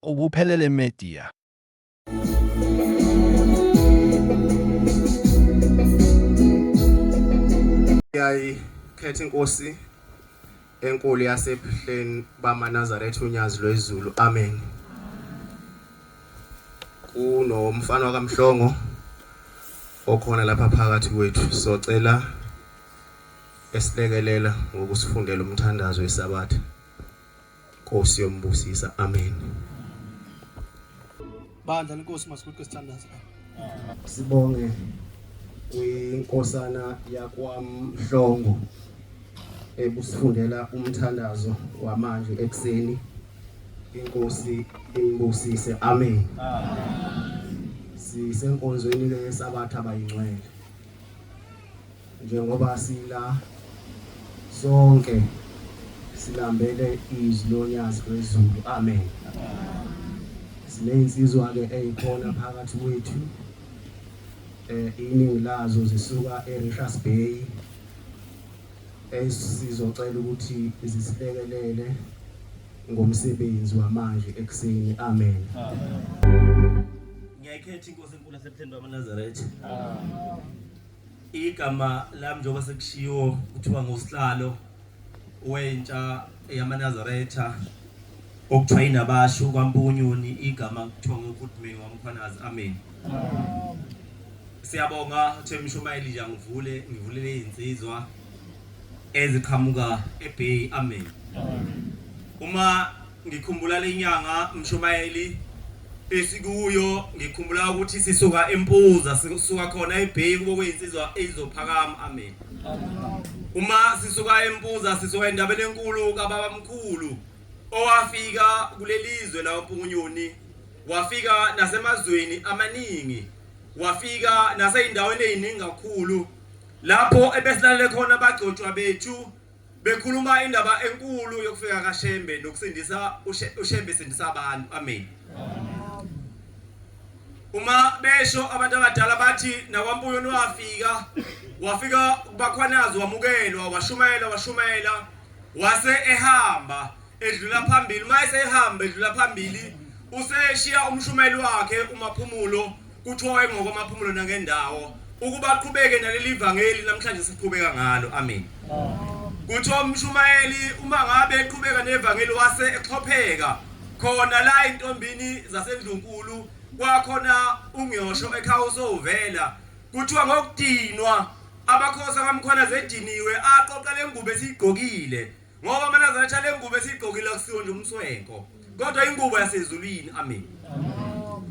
ubuphelele media. Khetha inkosi enkulu yasePhihleni bamaNazaretha unyazi lwezulu. Amen. Kunomfana wakaMhlongo okhona lapha phakathi kwethu, socela esilekelela ngokusifundela umthandazo weSabatha. Nkosi yombusisa. Amen. Bandla lenkosi masibukwe sithandaza. Sibonge kwinkosana yakwaMhlongo ebusifundela umthandazo wamanje ekseni. Inkosi imbusise. Amen. Sisenkonzweni leSabatha abayingcwele. Njengoba sila sonke silambele izwi lonyazi lwezulu. Amen. Sinezinsizwa ke ezikhona phakathi kwethu, iningi lazo zisuka eRichards Bay, esizocela ukuthi zisilekelele ngomsebenzi wamanje ekseni. Amen. Ngiyayikhetha inkosi enkulu yasePhihleni bamaNazaretha. Igama lami njengoba sekushiwo kuthiwa ngusihlalo wentsha yamaNazaretha okuthiwa inabasho kwaMpunyoni, igama kuthiwa nguGoodman wamkhwanazi. Amen. Siyabonga uThemshumayeli nje ngivulele izinsizwa eziqhamuka eBay. Amen. Uma ngikhumbula lenyanga Mshumayeli esikuyo, ngikhumbula ukuthi sisuka eMpuza, sisuka khona eBay kubo kwezinsizwa ezizophakama. Amen. Uma sisuka eMpuza sisuka endabeni enkulu kaBabamkhulu owafika kulelizwe la eMpunyoni, wafika nasemazweni amaningi, wafika naseyindaweni eziningi kakhulu lapho ebesilalele khona abagcotshwa bethu bekhuluma indaba enkulu yokufika kaShembe nokusindisa uShembe sindisa abantu. Amen. Uma besho abantu abadala bathi nakwaMpunyoni wafika kubakhwanazi, wamukelwa, washumayela wase ehamba edlula phambili. Mayese ehamba edlula phambili useshiya umshumayeli wakhe uMaphumulo, kuthiwa ngokwamaphumulo nangendawo ukuba aqhubeke naleli ivangeli namhlanje siqhubeka ngalo. Amen. Kuthiwa umshumayeli uma ngabe eqhubeka nevangeli wase exhopheka khona la intombini zaseNdlunkulu, kwakhona uNgyosho ekhawusovela. Kuthiwa ngokudinwa abakhosi akamkhwanazi ediniwe aqoqa lengubo esiyigqokile, ngoba amaNazaretha lengubo esiyigqokile akusiyo nje umswenko kodwa ingubo yasezulwini. Amen.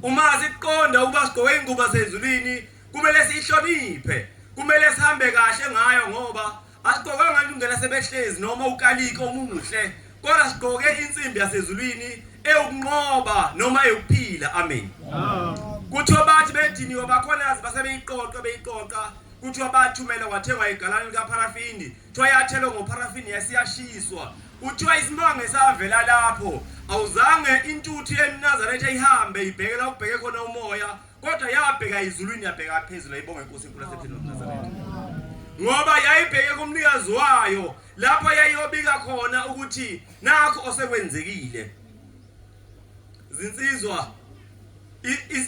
Uma siqonda ukuba sigqoke ingubo yasezulwini kumele sihloniphe, kumele sihambe kahle ngayo, ngoba asigqokanga nje ungena sebehlezi noma ukalika omuhle, kodwa sigqoke insimbi yasezulwini eyokunqoba noma eyokuphila. Amen. Kuthiwa bathi bediniwe abakhwanazi basebeyiqoqa, kuthiwa bathumela kwathengwa igalani likaparafini, kuthiwa yathelwa ngoparafini yasiyashiswa. Kuthiwa isimanga esavela lapho awuzange intuthu yeNazaretha ihambe ibhekela ukubheke khona umoya, kodwa yabheka izulwini, yabheka phezulu. Ayibonge inkosi enkulu yasePhihleni bamaNazaretha, ngoba yayibheke kumnikazi wayo lapho yayiyobika khona ukuthi nakho osekwenzekile. Zinsizwa,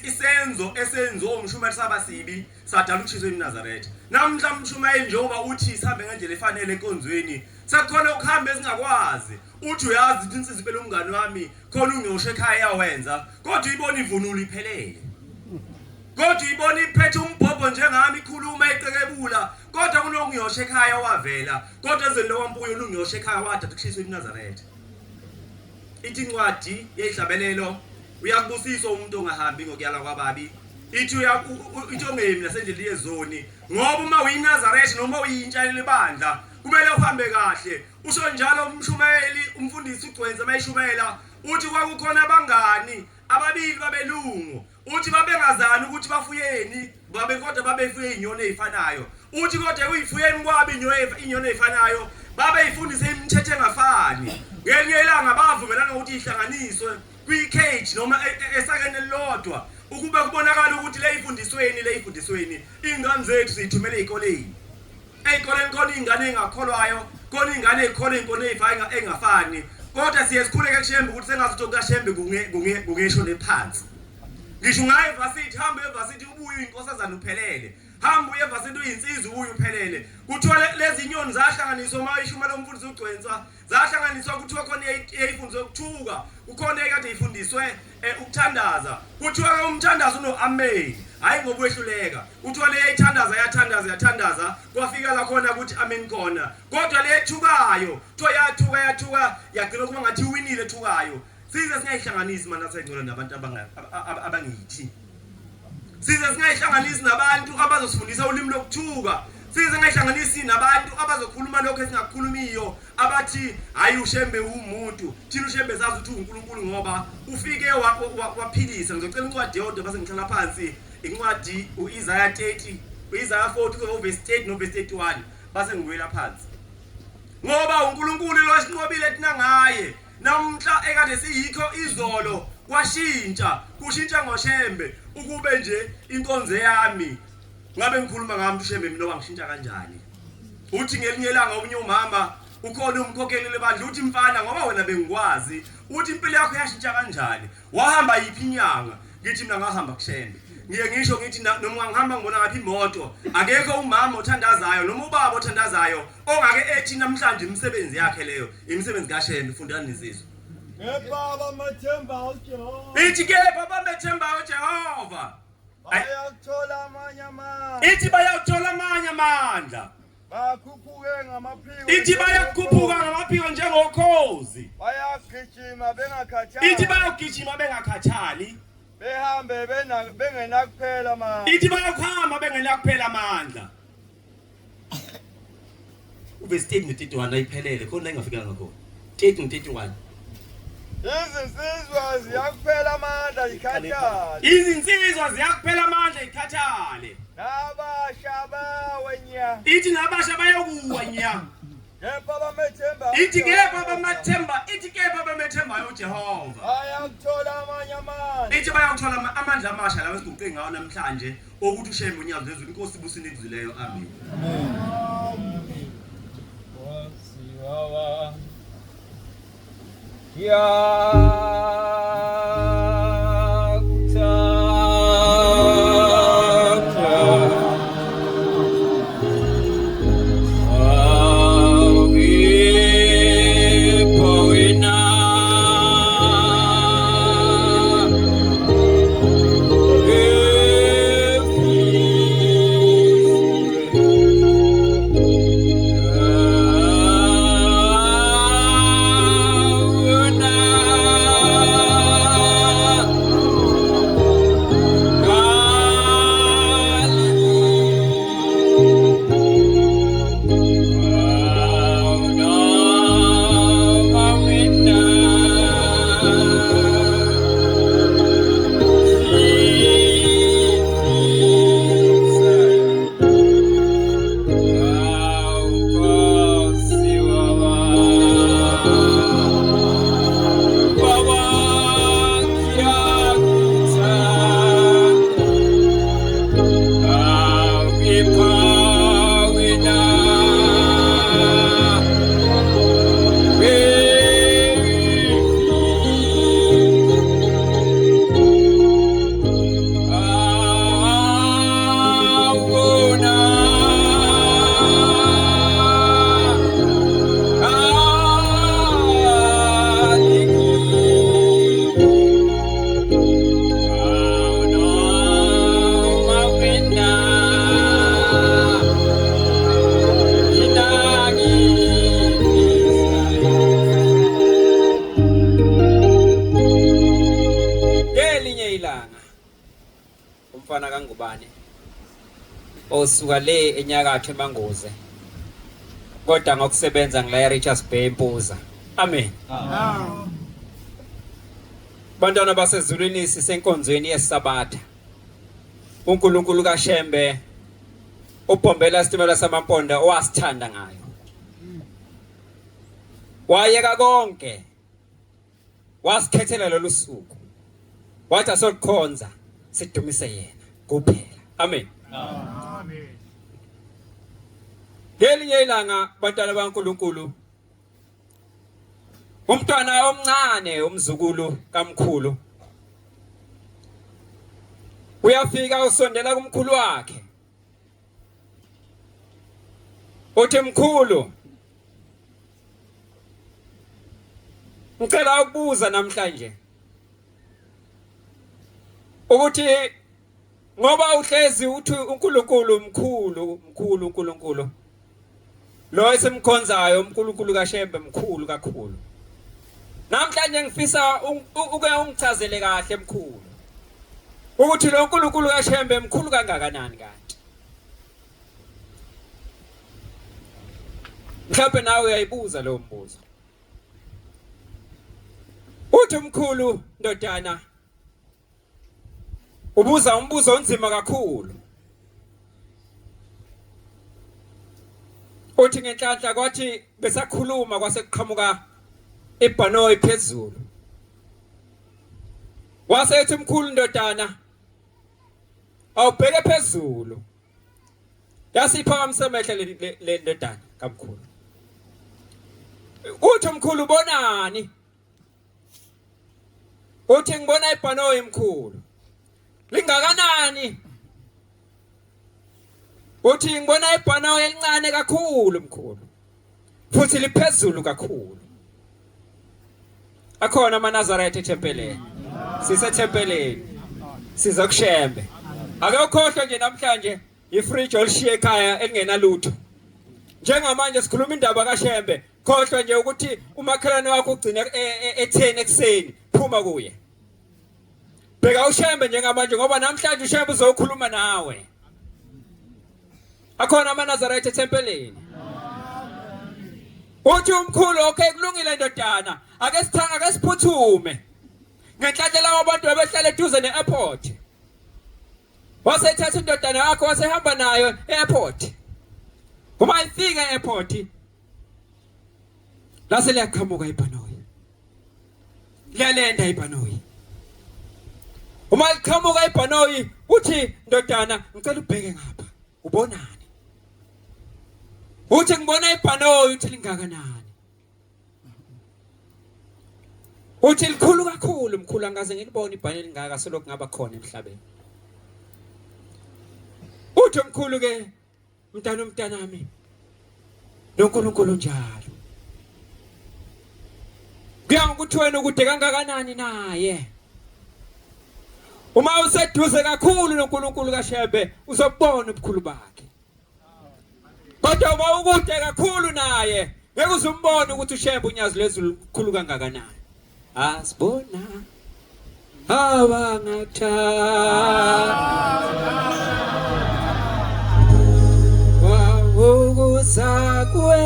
isenzo esenziwa umshumayeli sabasibi sadala ukushiswa eNazaretha. Namhla umshumayeli njengoba uthi sihambe ngendlela efanele enkonzweni, sakhona ukuhamba esingakwazi. Uthi uyazi ukuthi insizwa impela umngane wami khona uNgyosho ekhaya yawenza, kodwa ibona ivunulo iphelele, kodwa ibona iphethe umbhobho njengami ikhuluma eqekebula, kodwa kunoNgyosho ekhaya wavela, kodwa ezweni lokwaMpunyoni uNgyosho ekhaya wadatha ukushiswa eNazaretha. Ithi incwadi yehlabelelo, uyakubusiswa umuntu ongahambi ngokuyala kwababi. Ithi ongemi nasendleleni yezoni, ngoba uma uyiNazaretha noma uyintsha lebandla kumele uhambe kahle. Usho njalo umshumayeli, umfundisi uGcwensa mayishumayela, uthi kwakukhona abangani ababili babelungu, uthi babengazani ukuthi bafuyeni, kodwa babefuye inyoni ezifanayo. Uthi kodwa uyifuyeni kwabi inyoni ezifanayo, babeyifundise imithetho engafani. Ngelinye ilanga bavumelana ukuthi ihlanganiswe kwi-cage noma esakeni elilodwa ukuba kubonakala ukuthi le ifundisweni ingane zethu sithumele ezikoleni. Ezikoleni khona ingane engakholwayo, khona ingane ezikholwa inkolo ezifana engafani, kodwa siyesikhuleka kushembe ukuthi sengathi kaShembe kungesho nephansi ngisho ngaye varsity hamba evarsity ubuye inkosazana uphelele hamba uye evarsity uyinsizwa ubuye uphelele kuthiwa lezi inyoni zahlanganiswa mayishuma lomfundisi ugcwensa zahlanganiswa kuthiwa khona eyifundiswe ukuthuka ukhona ekade ifundiswe ukuthandaza kuthiwa umthandazo unoamen hayi ngoba wehluleka kuthiwa le yathandaza kwafika la khona ukuthi amen khona kodwa le ethukayo kuthiwa yathuka yagcina kuba ngathi uwinile ethukayo size singayihlanganisi mana sengcono nabantu abangithi size singayihlanganisi nabantu abazosifundisa ulimi lokuthuka size singayihlanganisi nabantu abazokhuluma lokho esingakukhulumiyo abathi hayi uShembe umuntu thina uShembe sazi ukuthi uNkulunkulu ngoba ufike waphilisa ngizocela incwadi yodwa base ngihlala phansi incwadi uIsaiah 30 uIsaiah 40 verse 8 no verse 31 base ngiwela phansi ngoba uNkulunkulu lo esinqobile thina ngaye namhla ekade siyikho izolo kushintsha ngoShembe ukube nje inkonzo yami ngabe ngikhuluma ngami uShembe mina wangishintsha kanjani uthi ngelinye ilanga omunye umama ukhona umkhokheli lebandla uthi mfana ngoba wena bengikwazi uthi impilo yakho yashintsha kanjani wahamba yiphi inyanga ngithi mina ngahamba kuShembe ngiye ngisho ngithi noma ngihamba ngibona ngaphi imoto akekho umama othandazayo noma ubaba othandazayo ongake ethi namhlanje imisebenzi yakhe leyo imisebenzi kaShembe fundani nizizwe kepha bamethemba uJehova ithi kepha bamethemba uJehova bayathola amanye amandla ithi bayathola amanye amandla bakhuphuke ngamaphiko ithi bayakhuphuka ngamaphiko njengokhozi bayagijima bengakhathali ithi bayagijima bengakhathali behambe bengenakuphela amandla ithi bayakhamba bengenakuphela amandla verse 10 no 31 ayiphelele khona engafika ngakho 30 no 31 izinsizwa ziyakuphela amandla ikhathale izinsizwa ziyakuphela amandla ikhathale nabasha bawenya ithi nabasha bayokuwa nya kepha bamethemba ithi kepha bamethemba uJehova bayakuthola amanye amandla ithi bayakuthola amandla amasha lawo esiguqe ngawo namhlanje ukuthi uShembe unyazo lezulu inkosi ibusini ekuzileyo amen wasiwawa umfana kaNgubane osuka le enyakatho eMangoze kodwa ngokusebenza ngila Richards Bay eMpuza amen bantwana basezulwini sisenkonzweni yesabatha uNkulunkulu kaShembe ubhombela isitimela samamponda owasithanda ngayo wayeka konke wasikhethela lolu suku wathi asolikhonza sidumise yena kuphela amen amen ngelinye ilanga bantwana baNkulunkulu umntwana omncane umzukulu kamkhulu uyafika usondela kumkhulu wakhe uthi mkhulu ngicela ukubuza namhlanje ukuthi ngoba uhlezi uthi uNkulunkulu mkhulu lo esimkhonzayo uNkulunkulu kaShembe mkhulu kakhulu namhlanje ngifisa uke ungichazele kahle mkhulu ukuthi lo uNkulunkulu kaShembe mkhulu kangakanani kanti mhlawumbe nawe uyayibuza lo mbuzo uthi mkhulu ndodana ubuza umbuzo onzima kakhulu uthi ngenhlanhla kwathi besakhuluma kwasekuqhamuka ibhanoyi phezulu wasethi mkhulu ndodana awubheke phezulu yasiphakamisa amehlo le ndodana kamkhulu uthi mkhulu bonani uthi ngibona ibhanoyi mkhulu lingakanani uthi ngibona ibhanoyi elincane kakhulu mkhulu futhi liphezulu kakhulu akhona amaNazaretha ethempeleni sisethempeleni sizokushembe akekhohlwe nje namhlanje ifridge olishiye ekhaya elingenalutho njengamanje sikhuluma indaba kaShembe khohlwe nje ukuthi umakhelwane wakho ugcina e10 ekseni phuma kuye bheka uShembe njengamanje ngoba namhlanje uShembe uzokhuluma nawe akhona amaNazaretha ethempeleni uthi umkhulu okay kulungile ndodana ake siphuthume ngenhlanhla abantu abahlala eduze neairport wasethatha indodana yakho wasehamba nayo eairport uma ifika eairport lase liyaqhamuka ibhanoyi liyalenda ibhanoyi uma liqhamuka ibhanoyi uthi ndodana ngicela ubheke ngapha ubonani uthi ngibona ibhanoyi uthi lingakanani uthi likhulu kakhulu mkhulu angaze ngilibone ibhanoyi lingaka selokhu ngaba khona emhlabeni uthi mkhulu ke mntanami noNkulunkulu njalo kuya ngokuthi wena ukude kangakanani naye uma useduze kakhulu noNkulunkulu kaShembe uzobona ubukhulu bakhe kodwa uma ukude kakhulu naye ngeke uzumbone ukuthi uShembe unyazi lezulu kukhulu kangakanani asibona abangatha wawukusakwe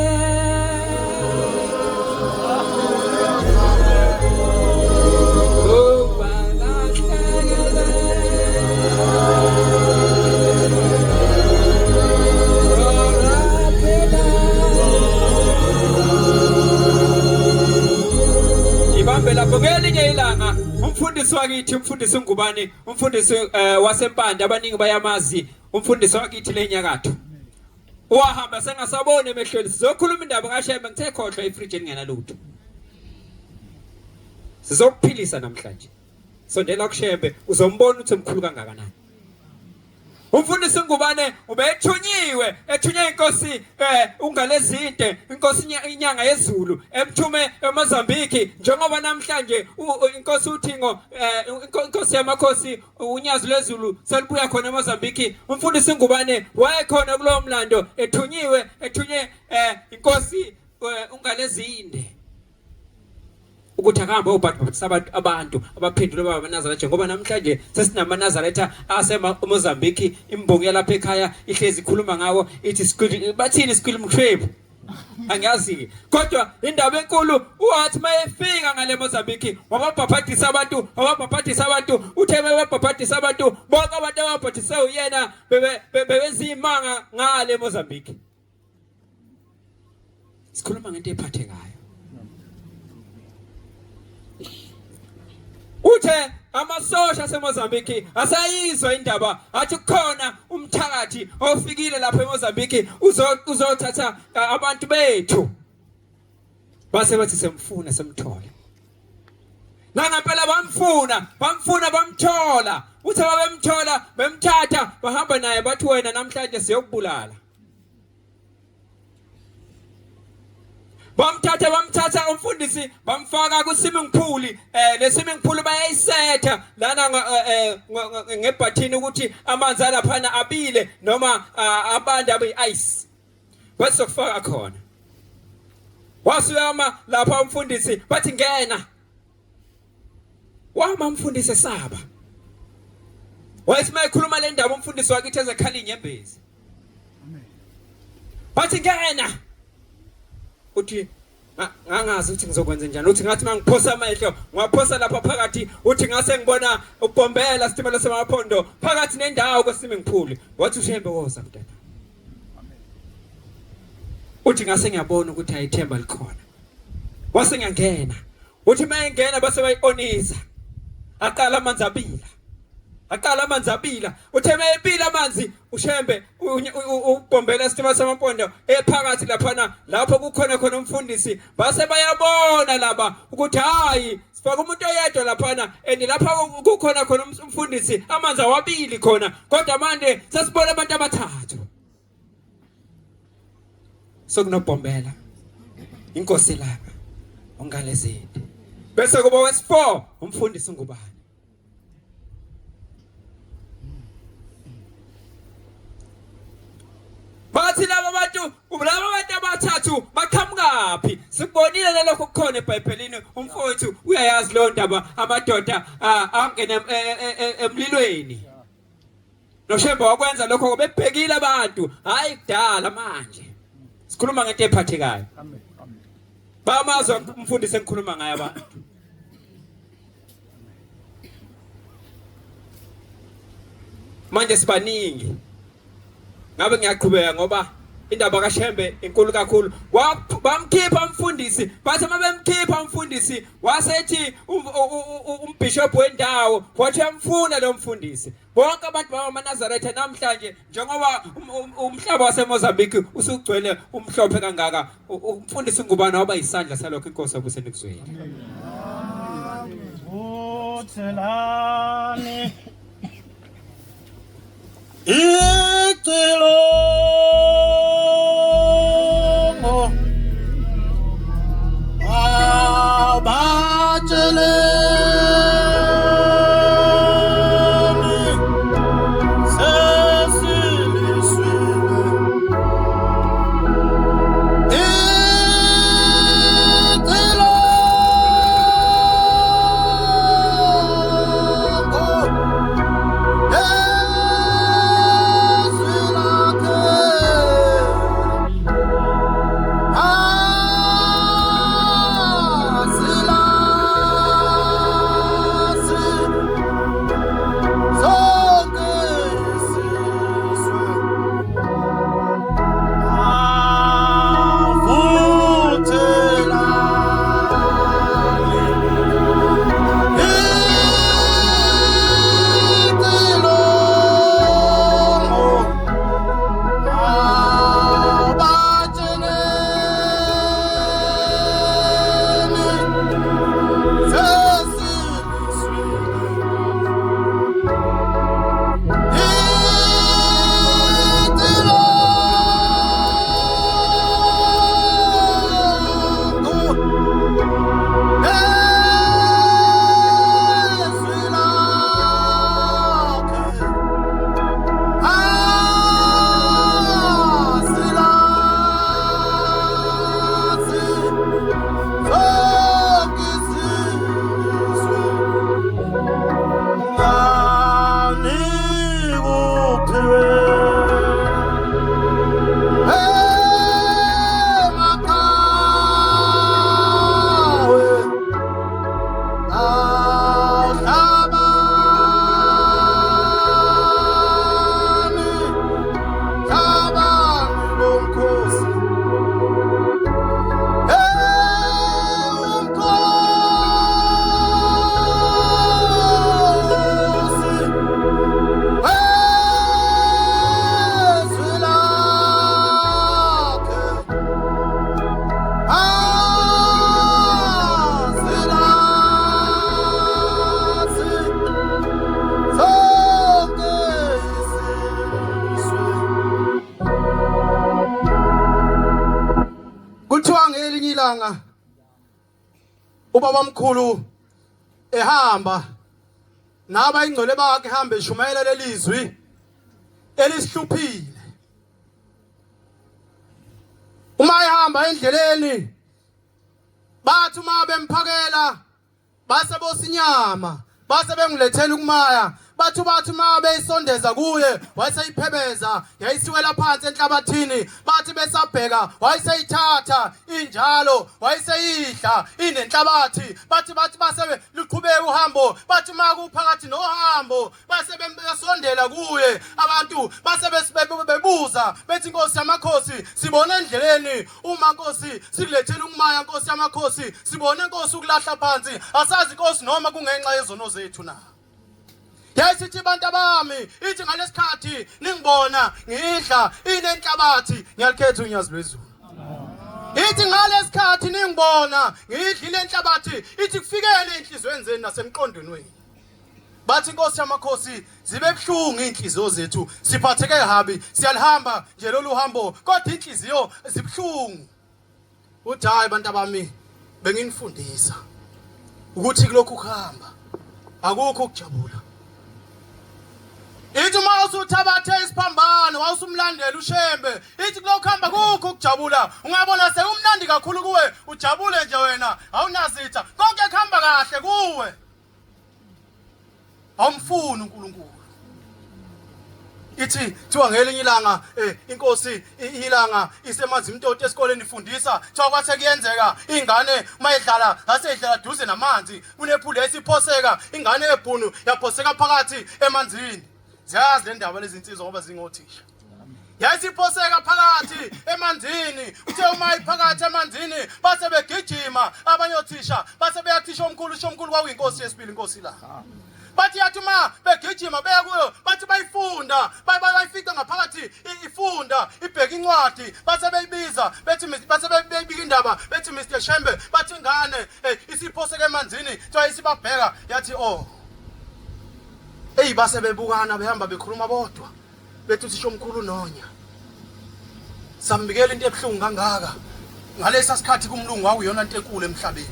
lapho ngelinye ilanga umfundisi wakithi umfundisi uNgubane umfundisi waseMpande abaningi bayamazi umfundisi wakithi lenyakatho wahamba sengasabone emehlweni sizokhuluma indaba kaShembe ngithe khohlwa ifridge engenalutho sizokuphilisa namhlanje sondela kuShembe uzombona ukuthi mkhulu kangakanani umfundisi uNgubane ubethunyiwe ethunywe inkosi ungalezinde inkosi inyanga yezulu emthume eMozambique njengoba namhlanje inkosi uThingo inkosi yamakhosi unyazi lwezulu selibuya khona eMozambique umfundisi uNgubane wayekhona kulowo mlando ethunywe inkosi ungalezinde ukuthi akahamba ubhaphathisa abantu abaphendule babaNazaretha ngoba namhlanje sesinamaNazaretha aseMozambique imbongi yalapha ekhaya ihlezi ikhuluma ngawo ithi bathini squil mshwebu angazi kodwa indaba enkulu uwathi mayefika ngale Mozambique wababhaphathisa abantu uthe bebabhaphathisa abantu bonke abantu ababhaphise uyena bebezimanga ngale Mozambique sikhuluma ngento ephathekayo uthe amasosha aseMozambique asayizwa indaba athi kukhona umthakathi ofikile lapha eMozambique uzothatha abantu bethu base bathi semfuna semthola nangempela bamfuna bamthola uthi babemthola bemthatha bahamba naye bathi wena namhlanje siyokubulala bamthatha umfundisi bamfaka ku swimming pool le swimming pool bayayisetha lana ngebhathini ukuthi amanzi alaphana abile noma abanda abe ice bese kufaka khona wasuyama lapha umfundisi bathi ngena wama umfundisi esaba wayesima ekhuluma le ndaba umfundisi wakithi ezekhala inyembezi bathi ngena uthi ngangazi ukuthi ngizokwenza njani uthi ngathi mangiphosa amehlo ngwaphosa lapha phakathi uthi ngase ngibona ubombela sitimela semaphondo phakathi nendawo kweSwimming pool wathi ushembe woza mntana uthi ngase ngiyabona ukuthi ayithemba likhona wase ngiyangena uthi mayengena base bayionisa aqala amanzi abila uthe mayepila amanzi ushembe ubombela isitima samampondo ephakathi laphana lapho kukhona khona umfundisi base bayabona laba ukuthi hayi sifaka umuntu oyedwa laphana lapha kukhona khona umfundisi amanzi awabili khona kodwa manje sasibona abantu abathathu sokunobombela inkosi lapha ongalezindi bese kuba wes4 umfundisi ngubani bathi laba bantu abathathu baqhamukaphi sibonile lokho kukhona eBhayibhelini umfowethu uyayazi lo ndaba amadoda angena emlilweni noshemba wakwenza lokho bebhekile abantu hayi kudala manje sikhuluma ngento ephathekayo bamazwa umfundisi engikhuluma ngaye abantu manje sibaningi ngabe ngiyaqhubeka ngoba indaba kaShembe inkulu kakhulu bamkhipha umfundisi bathi mabemkhipha umfundisi wasethi umbishop wendawo wathi uyamfuna lo mfundisi bonke abantu bamaNazaretha namhlanje njengoba umhlaba waseMozambique usugcwele umhlophe kangaka umfundisi ngubani waba isandla salokho inkosi yabusenikuzweni uthelani icilo ubaba omkhulu ehamba naba ingcwele bakhe ehambe eshumayela lelizwi elisihluphile. Uma ehamba endleleni bathi uma bemphakela base bosinyama base bengilethela ukumaya bathi uma beyisondeza kuye wayeseyiphebeza yayisiwela phansi enhlabathini bathi besabheka wayeseyithatha injalo wayeseyidla inenhlabathi bathi base luqhubeka uhambo bathi makuphakathi nohambo base besondela kuye abantu base bebuza bethi Nkosi yamakhosi sibone endleleni uma Nkosi sikulethela ukumaya Nkosi yamakhosi sibone Nkosi ukulahla phansi asazi Nkosi noma kungenxa yezono zethu na. Yasithi bantu bami ithi ngalesikhathi ningibona ngidla inenhlabathi ngiyalikhetha unyazi lwezulu. Ithi ngalesikhathi ningibona ngidla inenhlabathi ithi kufikele inhlizweni zenu nasemqondweni wenu. Bathi Nkosi yamakhosi zibe buhlungu inhliziyo zethu siphatheke habi siyalihamba nje lolu hambo kodwa inhliziyo zibuhlungu. Uthi hayi bantu bami benginifundisa ukuthi kulokhu kuhamba akukho ukujabula. Ithi uma usuthabathe isiphambano wawusumlandela ushembe ithi kulokhu hamba kukho ukujabula ungabona sekumnandi kakhulu kuwe ujabule nje wena awunazitha konke kuhamba kahle kuwe awumfuni uNkulunkulu. Ithi thiwa ngelinye ilanga inkosi ilanga isemanzi imtoti esikoleni ifundisa thiwa kwathe kuyenzeka ingane mayidlala aseyidlala duze namanzi kunephule esiphoseka ingane ebhunu yaphoseka phakathi emanzini. Ziyazi le ndaba lezi insizwa ngoba zingothisha. Yayisiphoseka phakathi emanzini uthe uma iphakathi emanzini base begijima abanye othisha base beyathisha omkhulu kwakuyinkosi yesibili inkosi la. Bathi yathi uma begijima beya kuyo bathi bayifunda bayifica ngaphakathi ifunda ibheka incwadi base beyibiza bethi base beyibika indaba bethi Mr Shembe bathi ingane isiphoseka emanzini thiwa isibabheka yathi base bebukana behamba bekhuluma bodwa bethi uthisha omkhulu nonya sambikela into ebhlungu kangaka ngalesa sikhathi kumlungu wakuyona into enkulu emhlabeni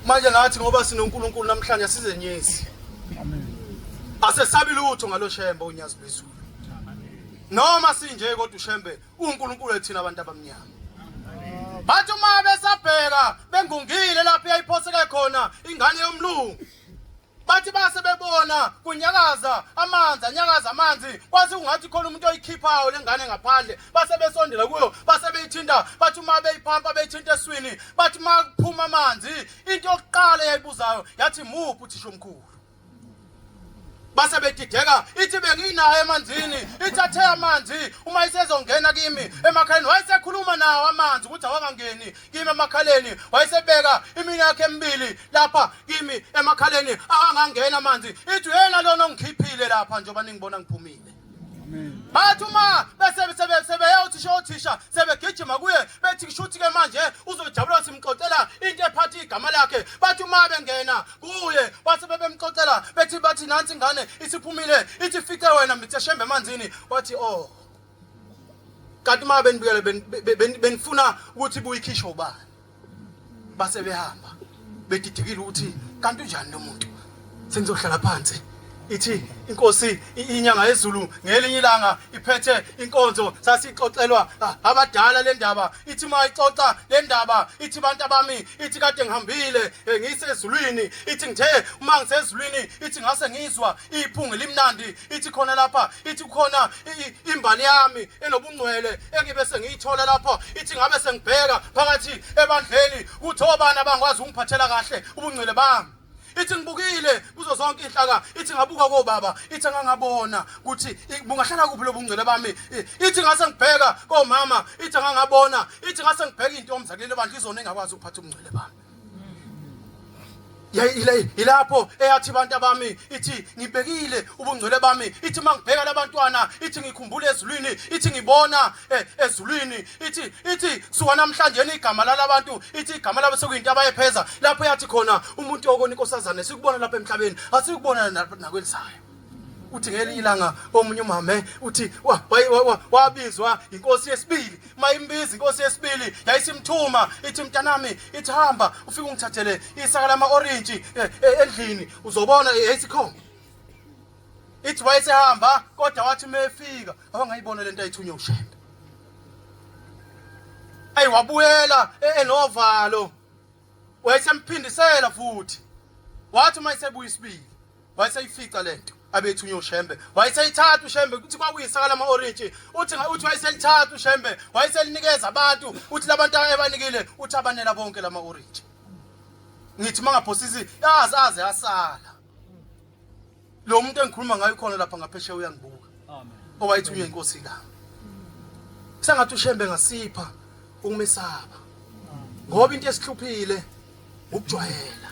manje ngathi ngoba sinoNkulunkulu namhlanje sizenyezi asesabi lutho ngalo Shembe unyazi lwezulu noma sinje kodwa uShembe uNkulunkulu ethina abantu abamnyama. Bathi uma besabheka bengungile lapho yayiphoseke khona ingane yomlungu bathi base bebona kunyakaza amanzi kwase ungathi khona umuntu oyikhiphayo lengane ngaphandle base besondela kuyo base beyithinta bathi uma beyiphampa beyithinta eswini bathi uma kuphuma amanzi into yokuqala yayibuzayo yathi muphi uthisha omkhulu. Base bedideka ithi benginayo emanzini ithathe amanzi uma isezongena kimi emakhaleni wayesekhuluma nawo amanzi ukuthi awangangeni kimi emakhaleni wayesebeka imini yakhe emibili lapha kimi emakhaleni awangangena amanzi ithi yena lona ongikhiphile lapha njengoba ningibona ngiphumile. Bathi uma othisha sebegijima kuye bethi kushuthi ke manje uzojabula simxoxela into ephathi igama lakhe. Bathi uma bengena kuye base bebemxoxela bethi nansi ingane isiphumile ithi fike wena Mr Shembe emanzini wathi kanti uma benibikele benifuna ukuthi buyikhisho ubani. Base behamba bedidikile ukuthi kanti unjani lo muntu sengizohlala phansi. Ithi inkosi inyanga yezulu ngelinye ilanga iphethe inkonzo sasixoxelwa abadala le ndaba ithi mayixoxa le ndaba ithi bantu abami ithi kade ngihambile ngisezulwini ithi ngithe uma ngisezulwini ithi ngase ngizwa iphunga limnandi ithi khona lapha ithi khona imbali yami enobungcwele engibe sengiyithola lapha ithi ngabe sengibheka phakathi ebandleni ukuthi obani abangwazi ungiphathela kahle ubungcwele bami. Ithi ngibukile kuzo zonke inhlaka ithi ngabuka kobaba ithi ngangabona ukuthi bungahlala kuphi lobungcwele bami ithi ngase ngibheka komama ithi ngangabona ithi ngase ngibheka into yomzakulelo bandla izona engakwazi ukuphatha ubungcwele bami. Ilapho eyathi bantu abami ithi ngibhekile ubungcwele bami ithi mangibheka labantwana ithi ngikhumbula ezulwini ithi ngibona ezulwini ithi suka namhlanje igama lalabantu ithi igama labo sekuyinto abayepheza lapho yathi khona umuntu okona inkosazana sikubona lapha emhlabeni asikubona nakwelisayo. uthi ngelinye ilanga omunye umame uthi wabizwa inkosi yesibili mayimbiza inkosi yesibili yayisimthuma ithi mntanami ithi hamba ufike ungithathele isaka lama orange endlini uzobona yayisikhoma ithi wayesehamba kodwa wathi mefika abangayibona lento ayithunywe uShembe wabuyela enovalo wayesemphindisela futhi wathi mayisebuya isibili wayeseyifica lento abethunywe uShembe wayeseyithatha uShembe kuthi kwakuyisaka lama orange uthi wayeselithatha uShembe wayeselinikeza abantu uthi labantu ebanikile uthi abanela bonke lama orange ngithi mangaphosisi aze asala lo muntu engikhuluma ngayo khona lapha ngaphesheya uyangibuka owayethunywe inkosi la sengathi uShembe ngasipha ukumesaba ngoba into esihluphile ukujwayela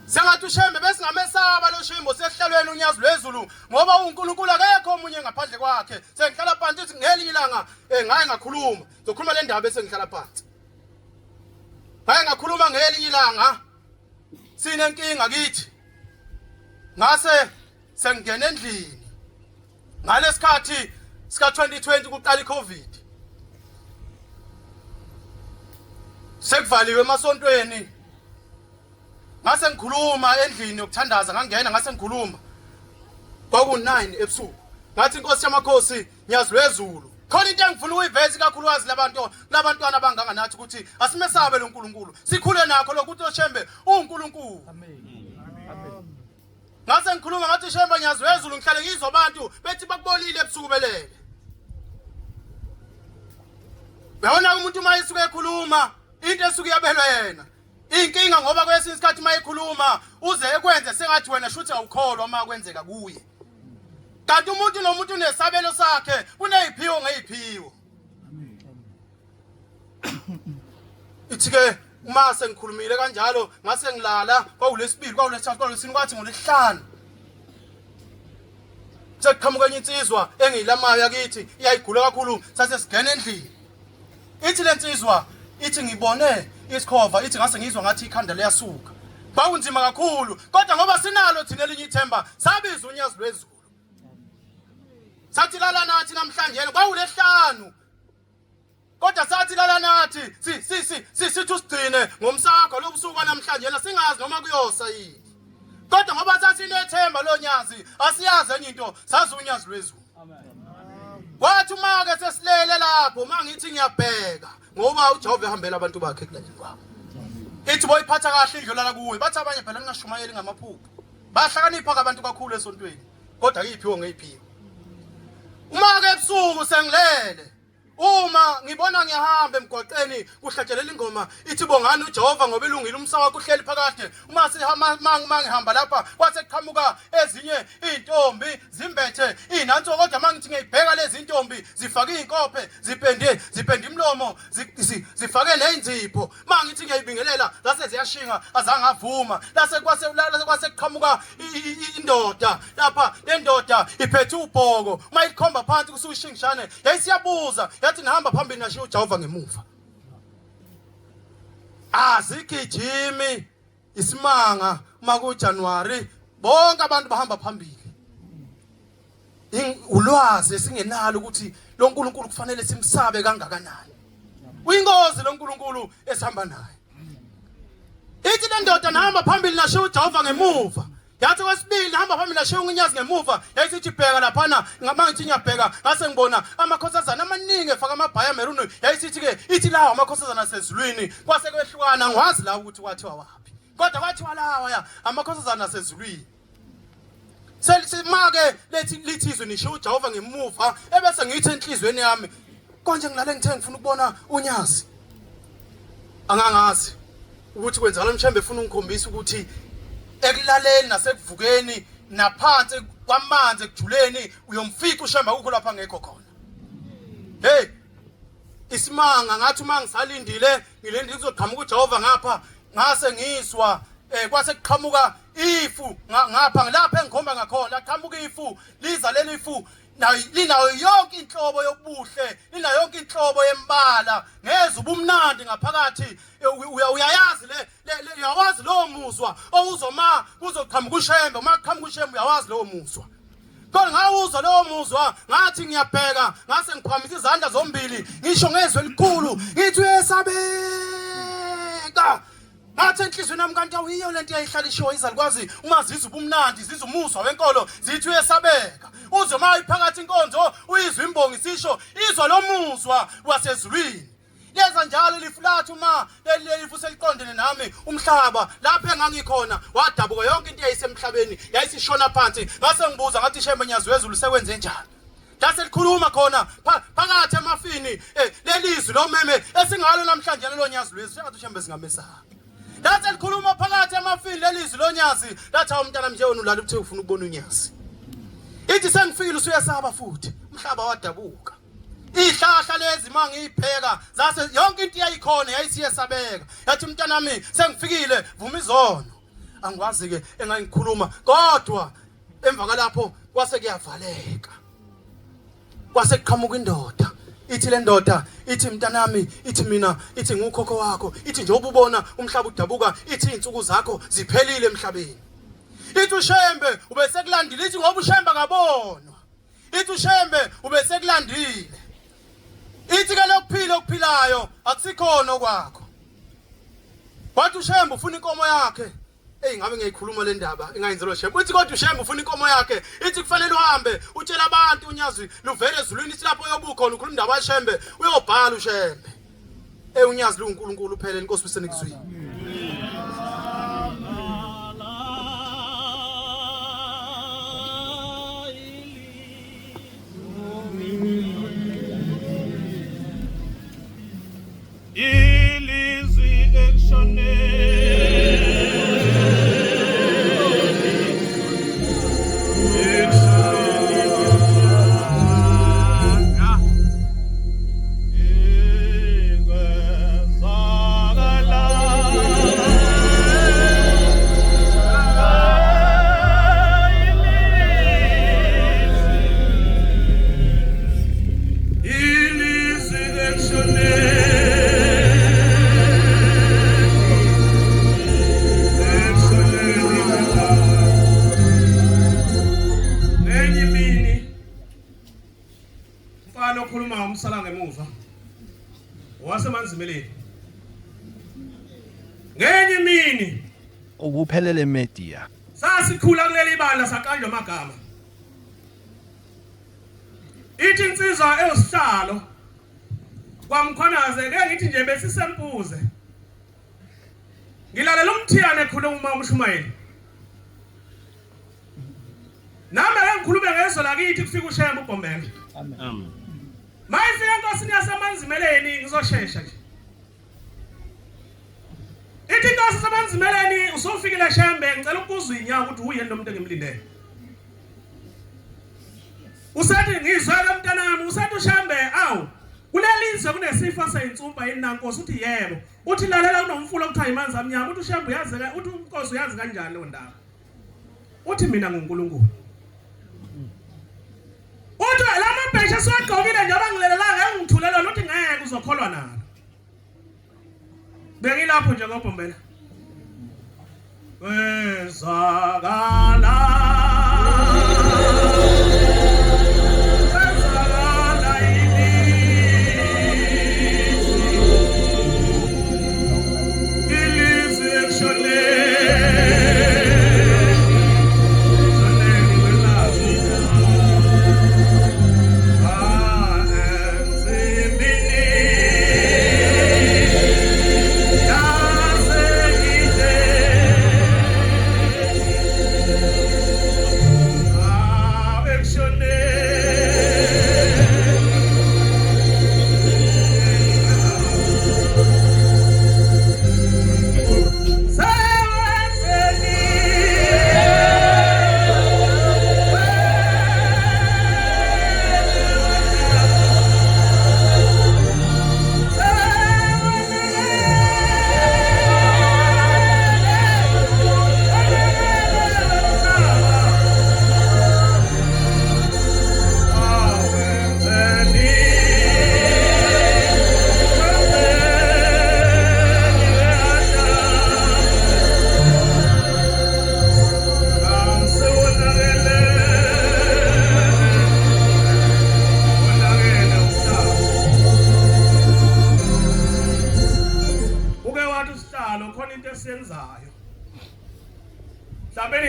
sengathi uShembe besingamesaba lo Shembe sehlalweni unyazi lwezulu ngoba uNkulunkulu akekho omunye ngaphandle kwakhe sengihlala phansi uthi ngelinye ilanga ngaye ngakhuluma ngizokhuluma le ndaba bese ngihlala phansi ngaye ngakhuluma ngelinye ilanga sinenkinga kithi ngase sengena endlini ngalesikhathi sika 2020 kuqala iCovid sekuvaliwe emasontweni ngase ngikhuluma endlini yokuthandaza ngangena ngase ngikhuluma kwaku9 ebusuku ngathi inkosi yamakhosi nyazi lwezulu khona into engifuna ukuyiveza kakhulukazi labantwana abanganga nathi ukuthi asimesabe lo nkulunkulu sikhule nakho lokuthi uShembe uNkulunkulu ngase ngikhuluma ngathi uShembe nyazi lwezulu ngihlale ngizwa abantu bethi bakubolile ebusuku belele uyabona umuntu mayisuke ekhuluma into esuke yabelwa yena inkinga ngoba kwesinye isikhathi mayekhuluma uze ekwenze sengathi wena shuthi awukholwa uma kwenzeka kuye kanti umuntu nomuntu unesabelo sakhe uneziphiwo ngeziphiwo ithi-ke uma sengikhulumile kanjalo ngase ngilala kwawulesibili kwawulesithathu kwawulesine kwathi ngolesihlanu sekuqhamuka enye insizwa engiyilamayo yakithi iyayigula kakhulu sase sigena endlini ithi le nsizwa ithi ngibone isikhova ithi ngase ngizwa ngathi ikhanda liyasuka kwakunzima kakhulu kodwa ngoba sinalo thina elinye ithemba sabiza unyazi lwezulu sathi lala nathi namhlanje kwawulesihlanu kodwa sathi lala nathi sithi usigcine ngomsakho lobusuku namhlanje singazi noma kuyosa yini kodwa ngoba sasinethemba lo nyazi asiyazi enye into sazi unyazi lwezulu wathi uma-ke sesilele lapho mangithi ngiyabheka ngoba uJehova ehambela abantu bakhe kulaleni kwabo ithi boyiphatha kahle indlulana kuwe bathi abanye phela ningashumayeli ngamaphupho bahlakanipha abantu kakhulu esontweni kodwa kuyiphiwo ngeyiphiwo uma-ke ebusuku sengilele uma ngibona ngiyahamba emgwaqeni kuhlatshelela ingoma ithi bongani uJehova ngoba ilungile umsaka wakhe uhleli phakade uma ngihamba lapha kwase kuqhamuka ezinye izintombi zimbethe inanso kodwa mangithi ngiyibheka lezi intombi zifake izinkophe zipende imlomo zifake neinzipho mangithi ngiyibingelela lase ziyashinga azange avuma lase kwase kuqhamuka indoda lapha lendoda iphethe ubhoko mayikhomba phansi kusushingishane yayisiyabuza yathi nihamba phambili nashiya uJehova ngemuva azigijimi isimanga makuJanuary bonke abantu bahamba phambili ulwazi esingenalo ukuthi lo nkulunkulu kufanele simsabe kangakanani uyingozi lo nkulunkulu esihamba naye ithi le ndoda nihamba phambili nashiya uJehova ngemuva yathi kwesibili hamba phambili nashiya unyazi ngemuva yayisithi bheka laphana ngamangithi ngiyabheka ngase ngibona amakhosazana amaningi efaka amabhaya meruni yayisithi-ke ithi lawa amakhosazana asezulwini kwase kwehlukana ngwazi la ukuthi kwathiwa waphi kodwa kwathiwa lawa amakhosazana asezulwini ma-ke lithizwe nishiya uJehova ngemuva ebese ngithi enhlizweni yami konje ngilale ngithe ngifuna ukubona unyazi angangazi ukuthi kwenzakala Mshembe efuna ungikhombisa ukuthi ekulaleni nasekuvukeni naphansi kwamanzi ekujuleni uyomfica uShembe akukho lapha ngekho khona hey isimanga ngathi uma ngisalindile ngilendile kuzoqhamuka uJehova ngapha ngase ngizwa kwase kuqhamuka ifu ngapha lapha engikhomba ngakhona aqhamuka ifu liza leli ifu linayo yonke inhlobo yobuhle linayo yonke inhlobo yembala ngeze ubumnandi ngaphakathi uyayazi uyawazi lo muzwa owuzoma kuzoqhamuka uShembe uma kuqhamuka uShembe uyawazi lo muzwa kodwa ngawuzwa lowo muzwa ngathi ngiyabheka ngase ngiphakamisa izandla zombili ngisho ngezwe elikhulu ngithi uyesabeka ngathi enhlizweni yami kanti awiyo lento eyayihlalishiwe izalukwazi uma zizwe ubumnandi zizwe umuzwa wenkolo zithi uyesabeka uzwe uma iphakathi inkonzo uyizwe imbongi sisho izwa lo muzwa wasezulwini leza njalo lifulathi uma lelifu seliqondene nami umhlaba lapha engangikhona wadabuka yonke into eyayisemhlabeni yayisishona phansi ngase ngibuza ngathi shembe nyazi wezulu sekwenze njani lase likhuluma khona phakathi emafini lelizwi lomeme esingalo namhlanje lo nyazi lwethu sengathi shembe singamesaba lase likhuluma phakathi emafini lelizwi lonyazi lathi umntana nje wena ulala uthe ufuna ukubona unyazi ithi sengifikile usuyasaba futhi umhlaba wadabuka ihlahla lezi mangiyipheka zase yonke into yayikhona yayisiyesabeka yathi mntana nami sengifikile vuma izono angikwazi ke engayikhuluma kodwa emva kalapho kwase kuyavaleka kwase kuqhamuka indoda ithi le ndoda ithi mntana nami ithi mina ithi ngukhokho wakho ithi nje ububona umhlaba udabuka ithi insuku zakho ziphelile emhlabeni ithi ushembe ubesekulandile ithi ngoba ushembe ngabonwa ithi ushembe ubesekulandile ithi ke lokuphila okuphilayo akusikhona okwakho wathi ushembe ufuna inkomo yakhe ngabe ngiyikhuluma le ndaba engayenzelwa shembe uthi kodwa ushembe ufuna inkomo yakhe ithi kufanele uhambe utshela abantu unyazi luvele ezulwini ithi lapho uyobukhona ukhuluma indaba yashembe uyobhala ushembe unyazi luNkulunkulu phela inkosi bisenikuzwini ilizwi ekshone umsala ngemuva wasemanzimeleni ngenye imini ukuphelele media sasikhula kuleli bala saqanjwa amagama ithi insizwa eyosihlalo kwamkhwanaze ke ngithi nje besisempuze ngilalela umthiyane ekhuluma umshumayeli nami ngikhulume ngezwe lakithi kufika ushembe uBhombela amen mayifika enkosini yasemanzimeleni ngizoshesha nje ithi inkosi yasemanzimeleni usofikile shembe ngicela ukuzwa inyaka ukuthi uyini lo muntu engimlindele usathi ngizwele mntanami usathi ushembe awu kulelizwe kunesifo seyintsumpa yenankosi uthi yebo uthi lalela kunomfulo okuthiwa imanzi amnyama uthi ushembe uyazi uthi inkosi uyazi kanjani lo ndaba uthi mina nguNkulunkulu uthi lamabhesha siwagqokile njengoba ngilelelanga engithulelwa nothi ngeke uzokholwa nalo bengilapho nje ngoBhombela wezakala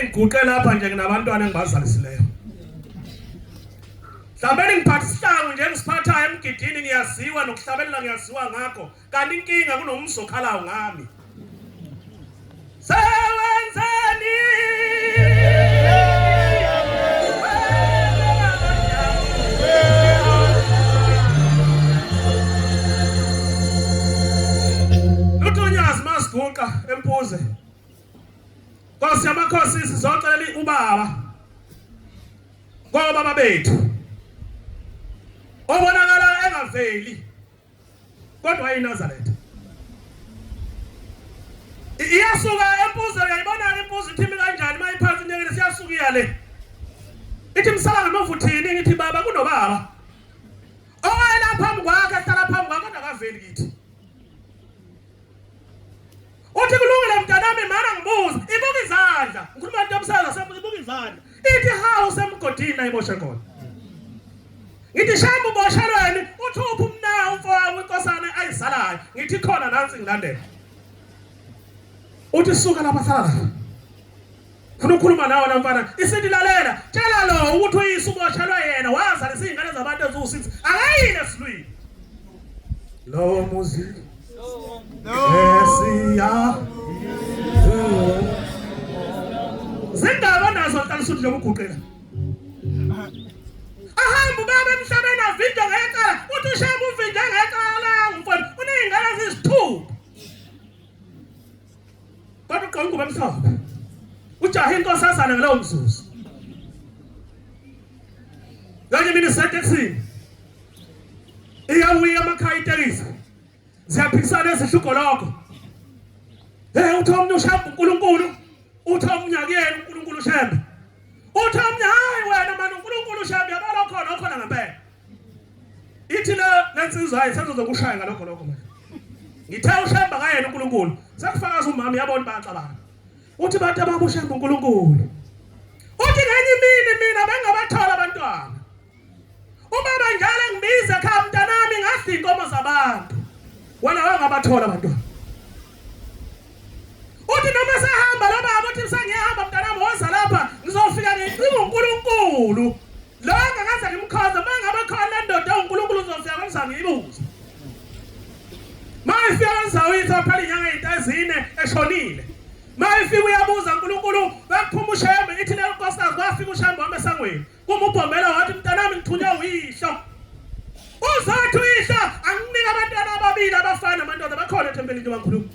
ngiguqe lapha nje nginabantwana engibazalisileyo. Mhlawumbe ngiphathisanga nje ngisiphathayo emgidini ngiyaziwa nokuhlabelela ngiyaziwa ngakho kanti inkinga kunomsokhalayo ngami. Sewenzani Luthunyazi masiguqa empuze. Nkosi yamakhosi sizocela ubaba ngoba bethu obonakala engaveli kodwa eNazaretha iyasuka empuze uyayibona impuze ithimi kanjani mayiphansi inyekile siyasuka iyale ithi msala ngamavuthini ngithi baba kunobaba owela phambi kwakhe ehlala phambi kwakhe kodwa akaveli kithi uthi kulungile mntanami mana ngibuza ibuka izandla ngikhuluma into yomsakazo ibuka izandla ithi hawu semgodini la iboshe khona ngithi shamba uboshelweni uthupha umnawo umfowabo inkosana ayizalayo ngithi khona nansi ngilandela uthi suka lapha sala funa ukukhuluma nawe namfana isithi lalela tshela lo ukuthi uyise uboshelwe yena wazala izingane zabantu eziwu6 akayile esilwini lo muzi esiya zindaba nazo qalisudi lokuguqela ahamba baba emhlabeni avinjwa ngecala uthi ushamba uvinjwa ngecala ngumfana uneyingane ezisithupha kodwa uqongo bemhlaba ujaha inkosazana ngalowo mzuzu kanye mina seteksini iyabuya emakhaya itekisi ziyaphikisana ezihlugo lokho uthi omnye ushamba uNkulunkulu uthi omnye akuyena uNkulunkulu ushembe uthi omnye hayi wena manje uNkulunkulu ushembe yabala khona ngempela ithi lensizwa ayisenzokushaya ngalokho manje ngithe ushemba kayena uNkulunkulu sekufakaza umama yabona baxabana uthi bantu ababushemba uNkulunkulu uthi ngenye mina bengabathola abantwana ubaba njalo ngibiza ekhaya mntanami ngasidla inkomo zabantu wena wangabathola abantwana uthi noma sehamba lo baba uthi sengihamba mntanami woza lapha ngizofika ngicinga uNkulunkulu lo ngakaze ngimkhoza mangabe khona ndoda uNkulunkulu uzofika ngizayibuza mayifika ngizawuyitha phela inyanga ezine eshonile mayifika uyabuza uNkulunkulu bakuphuma ushembe ithi le nkosikazi kwafika ushembe wame esangweni kuma ubhombela wathi mntanami ngithunywa uyihlo uzathi uyihlo anginika abantwana ababili abafana amantoda bakhona ethempelini kaNkulunkulu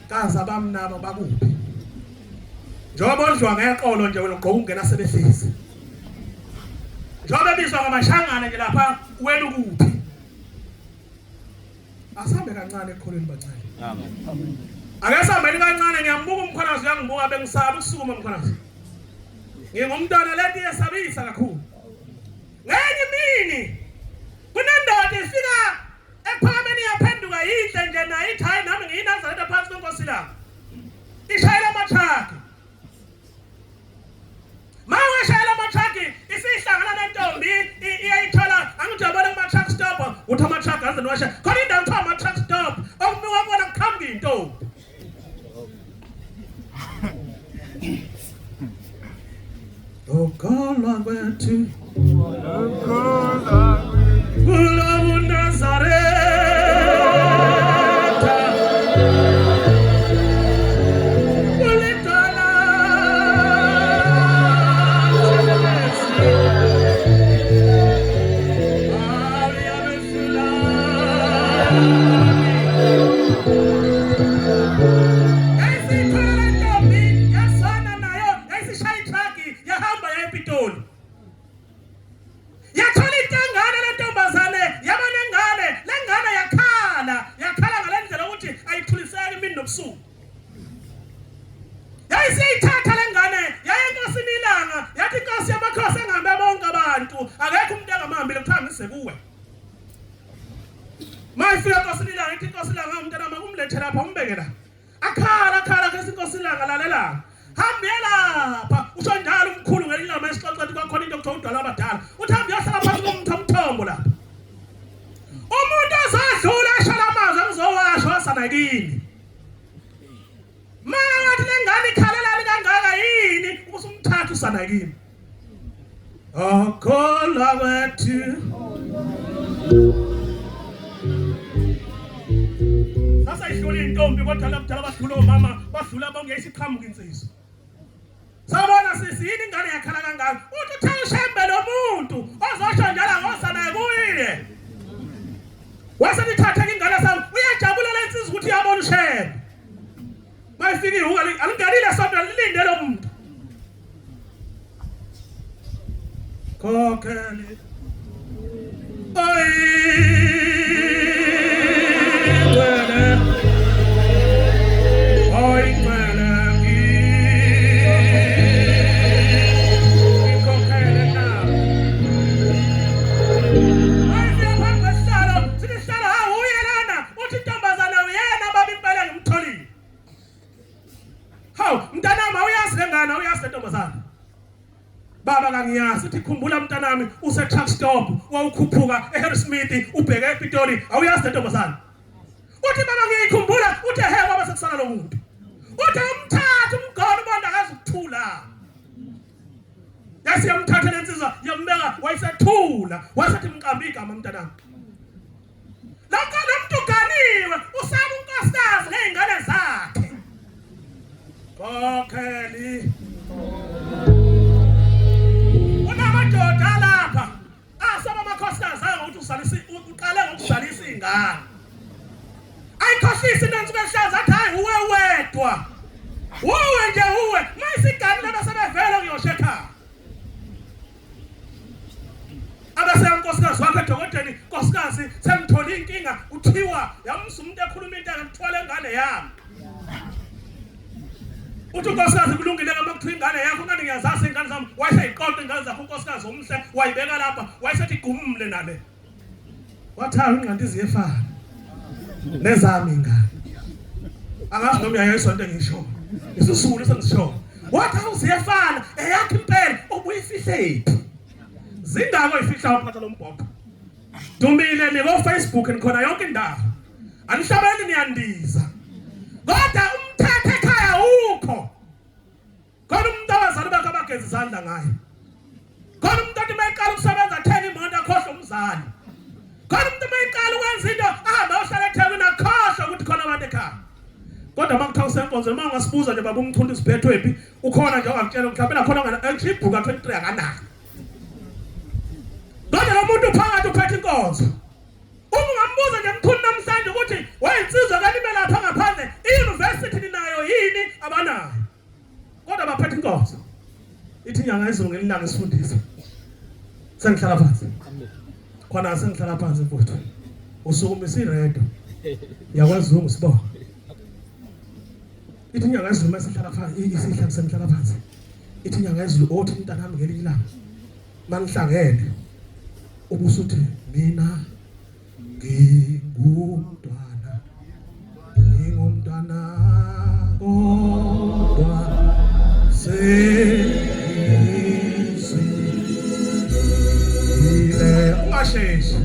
kaza bamnabo bakuphi njengoba ondliwa ngeqolo nje wena ugqoka ungena sebehlisi njengoba bizwa ngamashangane nje lapha wena ukuphi asambe kancane ekholweni bancane amen akasambeni kancane ngiyambuka umkhalazi uyangibuka bengisaba ukusukuma umkhalazi ngingumntwana leti yesabisa kakhulu ngenye imini kunendoda ifika ephakameni yaphenduka yinhle nje nayo ithi hayi nami ngiyinazaretha phansi kwenkosi lami ishayela amatraki mawashayela amatraki isihlangana nentombi iyayithola angithi yabona ama-truck stop uthi ama-truck azeni washa khona indawo kuthiwa ama-truck stop okubuka kubona kuhamba intombi ukholwa kwethu kulobu Nazaretha kulidala akekho umuntu engamahambile kuthiwa ngisekuwe mayifika Nkosi ilanga ithi Nkosi ilanga umntana makumlethe lapha umbeke la akhala ke Nkosi ilanga lalela hamba lapha usho njalo umkhulu ngelilama esixoxethi kwakhona into okuthiwa udala abadala uthi hamba yahlala phansi komthombo lapha umuntu azadlula ashala amazwi angizowasho wasanakini mawathi ukusana kimi akholwa wethu sasa ihlule intombi kodwa labudala badlula omama badlula bonke isiqhamuka insizwa sabona sisini ingane yakhala kangaka uthi uthe ushembe lo muntu ozosho njalo ngosana kuye wase nithatha ingane sami uyajabula lensizwa ukuthi yabona ushembe mayifiki alingalile sonto lilinde lo muntu kokhele baba kangiyazi uthi khumbula mntanami use truck stop wawukhuphuka eHarrismith ubheke ePitoli awuyazi ntombazana uthi baba ngiyikhumbula uthi he baba sekusala lo muntu uthi umthatha umgono ubanda akazi ukuthula yasi yamthatha lensizwa yambeka wayisethula wasethi mqambi igama mntanami lokho lo muntu ganiwe usaba unkosikazi nezingane zakhe kokheli unamadoda lapha asaba amakhosikazi ukuthi uqale ngokudlalisa ingane ayikhohlisi nansi behlaza athi hayi uwe wedwa uwe nje uwe mayisigani laba sebevela kuyoshekha abase unkosikazi wakhe edokoteni nkosikazi semthola inkinga uthiwa yamsa umuntu ekhuluma into akuthola engane yami uthi unkosikazi kulungile ngamakuthiwa ingane yakho ngani ngiyazazi ingane zami wayeseyiqoqa ingane zakho unkosikazi omhle wayibeka lapha wayesethi gumle nale wathi hayi ingqondo iziyefana nezami ingane angazi noma uyayisonto engisho isisulu sengisho wathi awuziyefana eyakho impela ubuyifihlephi zingako ifihla uphatha lo mbhobho dumile ni ko Facebook nikhona yonke indawo anihlabeni niyandiza kodwa umthetho ekhaya ukho kodwa umuntu abazali bakhe abageza izandla ngaye kodwa umuntu othi mayiqala ukusebenza athenga imoto akhohle umzali kodwa umuntu mayiqala ukwenza into ahambe ayohlala eThekwini akhohle ukuthi khona abantu ekhaya kodwa makuthawu senkonzo noma ungasibuza nje baba umchunti isiphethwephi ukhona nje ongakutshela mhlawumbe khona ngishibhuka 23 akanaka kodwa lo muntu phakathi uphethe inkonzo uma ungambuza nje mkhulu namhlanje ukuthi wayinsizwa kanime lapha ngaphandle iuniversity ninayo yini abanayo kodwa baphethe inkonzo ithi inyanga izulu ngelilanga isifundisa sengihlala phansi khona sengihlala phansi mfowethu usukumisa iredo yakwazungu sibona ithi inyanga izulu masihlala phansi isihlala sengihlala phansi ithi inyanga izulu othi mntanami ngelilanga manihlangene ubusuthi mina ngingumntwana kodwa sesizile ungasheshi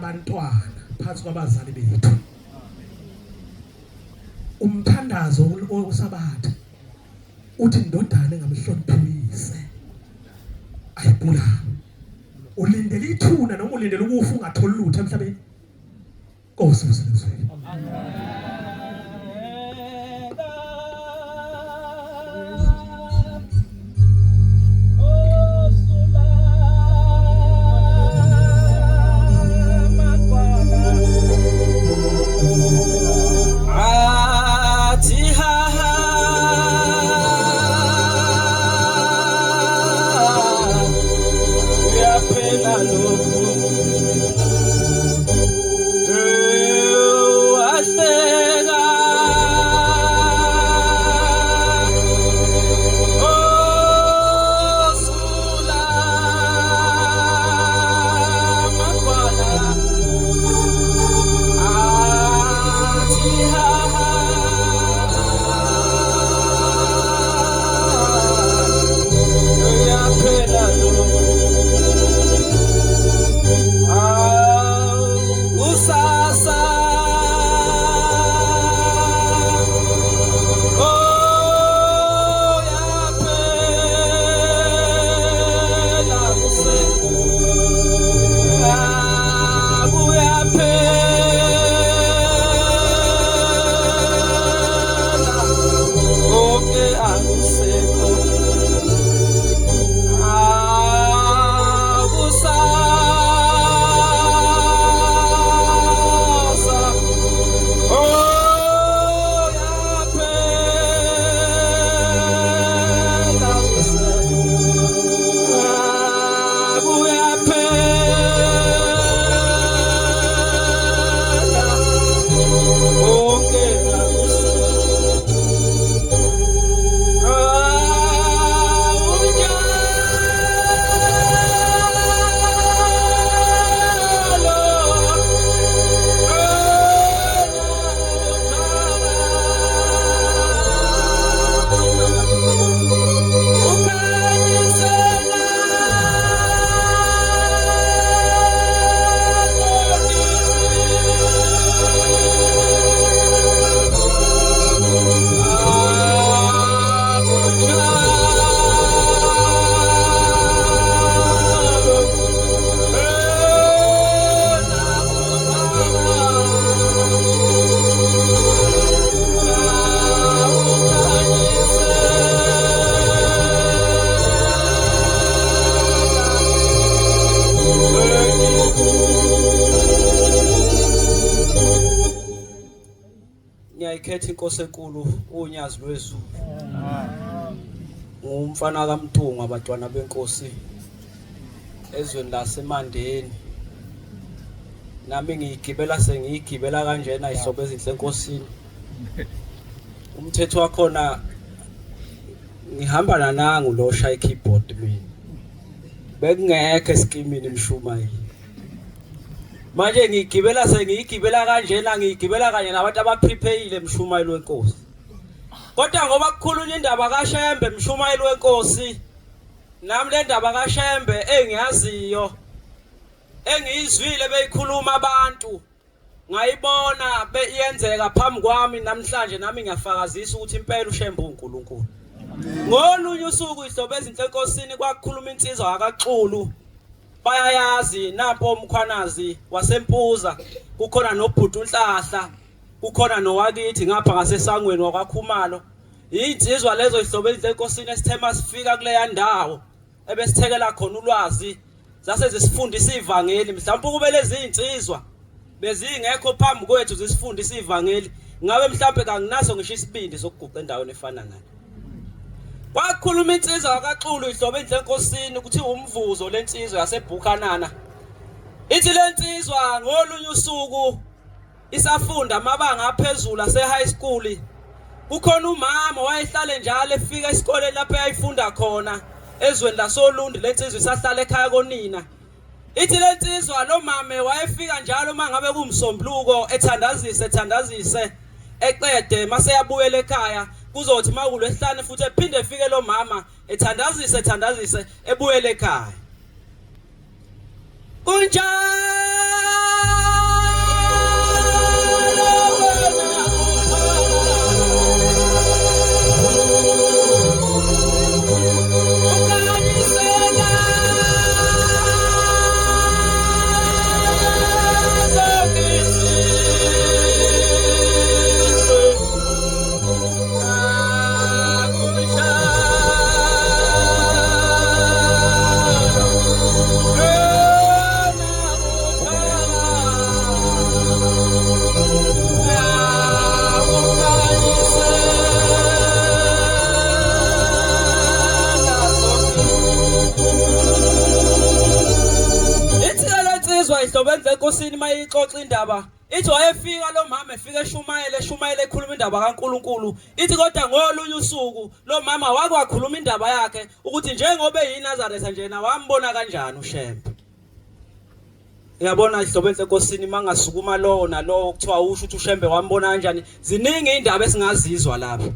abantwana phansi kwabazali bethu umthandazo osabatha uthi indodana engamhloniphise ayibula ulindele ithuna noma ulindele ukufa ungatholi lutho emhlabeni Nkosi usilizwe ngikhetha inkosi enkulu uNyazi lwezulu. Ngumfana kaMtungu abantwana benkosi ezweni laseMandeni. Nami ngigibela sengigibela kanjena ihlobo ezinhle enkosini. Umthetho wakhona ngihamba nangu lo shaya keyboard mina. Bekungekho eskimini Mshumayeli. Manje ngigibela sengigibela kanjena ngigibela kanye nabantu abaprepayile Mshumayeli wenkosi. Kodwa ngoba kukhulunywa indaba kaShembe Mshumayeli wenkosi, nami le ndaba kaShembe engiyaziyo engiyizwile beyikhuluma abantu ngayibona beyenzeka phambi kwami namhlanje nami ngiyafakazisa ukuthi impela uShembe uNkulunkulu. Ngolunye usuku ihlobo ezinhle enkosini kwakukhuluma insizwa akaXulu. Bayayazi nampo umkhwanazi wasempuza, kukhona noBhuti uNhlahla, kukhona nowakithi ngapha ngasesangweni wakwaKhumalo. Insizwa lezo ihlobo ezinhle enkosini esithema sifika kuleya ndawo ebesithekela khona ulwazi zase zisifundisa ivangeli. Mhlawumbe kube lezi insizwa bezingekho phambi kwethu zisifundisa ivangeli, ngabe mhlawumbe kanginaso ngisho isibindi sokuguqa endaweni efana nayo. Kwakhuluma insizwa akaXulu ihlobo ezinhle enkosini ukuthi umvuzo lensizwa yaseBhukanana. Ithi lensizwa ngolunye usuku isafunda amabanga aphezulu ase high school. Kukhona umama wayehlale njalo efika esikoleni lapho ayifunda khona ezweni lasoLundi, lensizwa isahlala ekhaya konina. Ithi lensizwa lo mama wayefika njalo mangabe kumsombuluko ethandazise eqede mase yabuyela ekhaya kuzothi makulwesihlane futhi ephinde efike lo mama ethandazise ebuyele ekhaya. Ihlobo ezinhle enkosini mayixoxa indaba ithi wayefika lo mama efika eShumayela ekhuluma indaba kaNkulunkulu. Ithi kodwa ngolunye usuku lo mama wakwakhuluma indaba yakhe ukuthi njengoba eyiNazaretha njena wambona kanjani uShembe. Uyabona ihlobo ezinhle enkosini mangasukuma lo nalo kuthiwa usho ukuthi uShembe wambona kanjani, ziningi indaba esingazizwa lapho.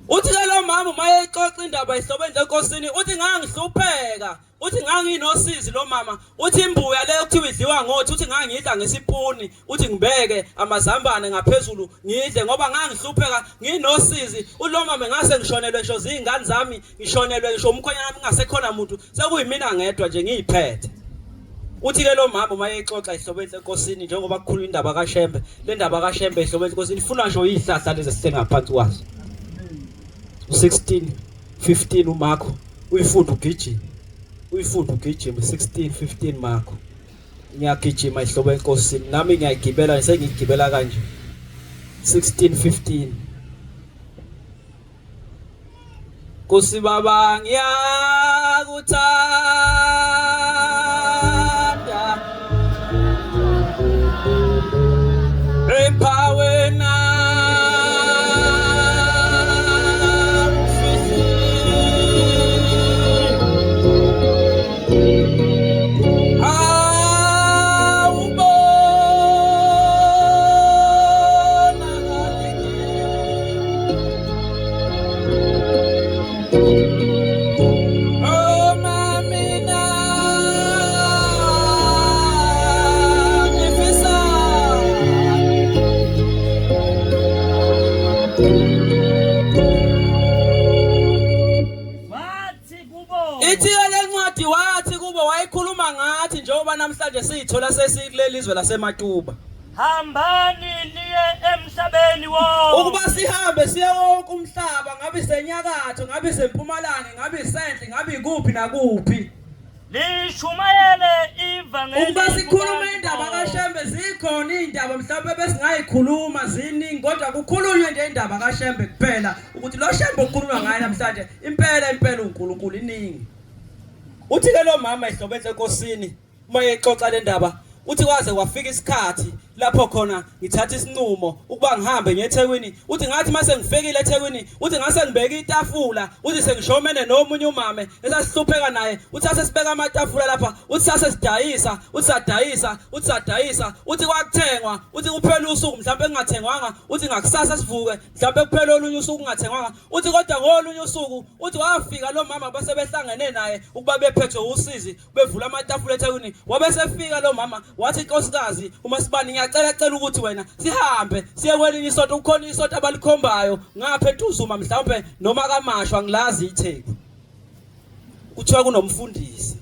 Uthi ke lo mama mayexoxa indaba ihlobo ezinhle enkosini uthi ngangihlupheka, uthi nganginosizi lo mama, uthi imbuya leyo kuthiwa idliwa ngothi, uthi ngangidla ngesipuni, uthi ngibeke amazambane ngaphezulu ngidle ngoba ngangihlupheka nginosizi. Ulo mama ngase ngishonelwe ngisho zingane zami, ngishonelwe ngisho umkhonyana nami ngasekhona umuntu, sekuyimina ngedwa nje ngiyiphethe. Uthi ke lo mama mayexoxa ihlobo ezinhle enkosini njengoba kukhuluma indaba kaShembe, le ndaba kaShembe ihlobo ezinhle enkosini ifuna nje izihlahla lezi esithenga ngaphansi kwazo. 16 15 uMarko uyifunda ugijima, 16 15 Marko. Ngiyagijima ihlobo enkosini nami ngiyagibela sengigibela kanje 16 15. Nkosi baba ngiyakuthanda empawena wayikhuluma ngathi njengoba namhlanje siyithola sesikulelizwe laseMatuba. Hambani niye emhlabeni wonke. Ukuba sihambe siye wonke umhlaba, ngabe senyakatho, ngabe sempumalanga, ngabe senhle, ngabe ikuphi nakuphi. lishumayele ivangeli ukuba sikhuluma indaba kaShembe zikhona indaba mhlawumbe besingayikhuluma ziningi kodwa kukhulunywe nje indaba kaShembe kuphela ukuthi lo Shembe okhulunywa ngaye namhlanje impela uNkulunkulu iningi. Uthi ke lo mama ehlobethe enkosini uma exoxa le ndaba uthi kwaze kwafika isikhathi lapho khona ngithatha isinqumo ukuba ngihambe ngeThekwini. Uthi ngathi mase ngifikile eThekwini uthi ngase ngibeke itafula uthi sengishomene nomunye umame esasihlupheka naye uthi asesibeka amatafula lapha uthi sasesidayisa uthi sadayisa uthi kwakuthengwa uthi kuphela usuku mhlawumbe kungathengwanga uthi ngakusasa sivuke mhlawumbe kuphela olunye usuku kungathengwanga uthi kodwa ngolunye usuku uthi wafika lo mama base behlangene naye ukuba bephethwe usizi bevula amatafula eThekwini. Wabesefika lo mama wathi inkosikazi uMasibani ngiyacela ukuthi wena sihambe siye kwelinye isonto kukhona isonto abalikhombayo ngapha eNtuzuma mhlawumbe noma kaMashwa ngilazi iTheku. Kuthiwa kunomfundisi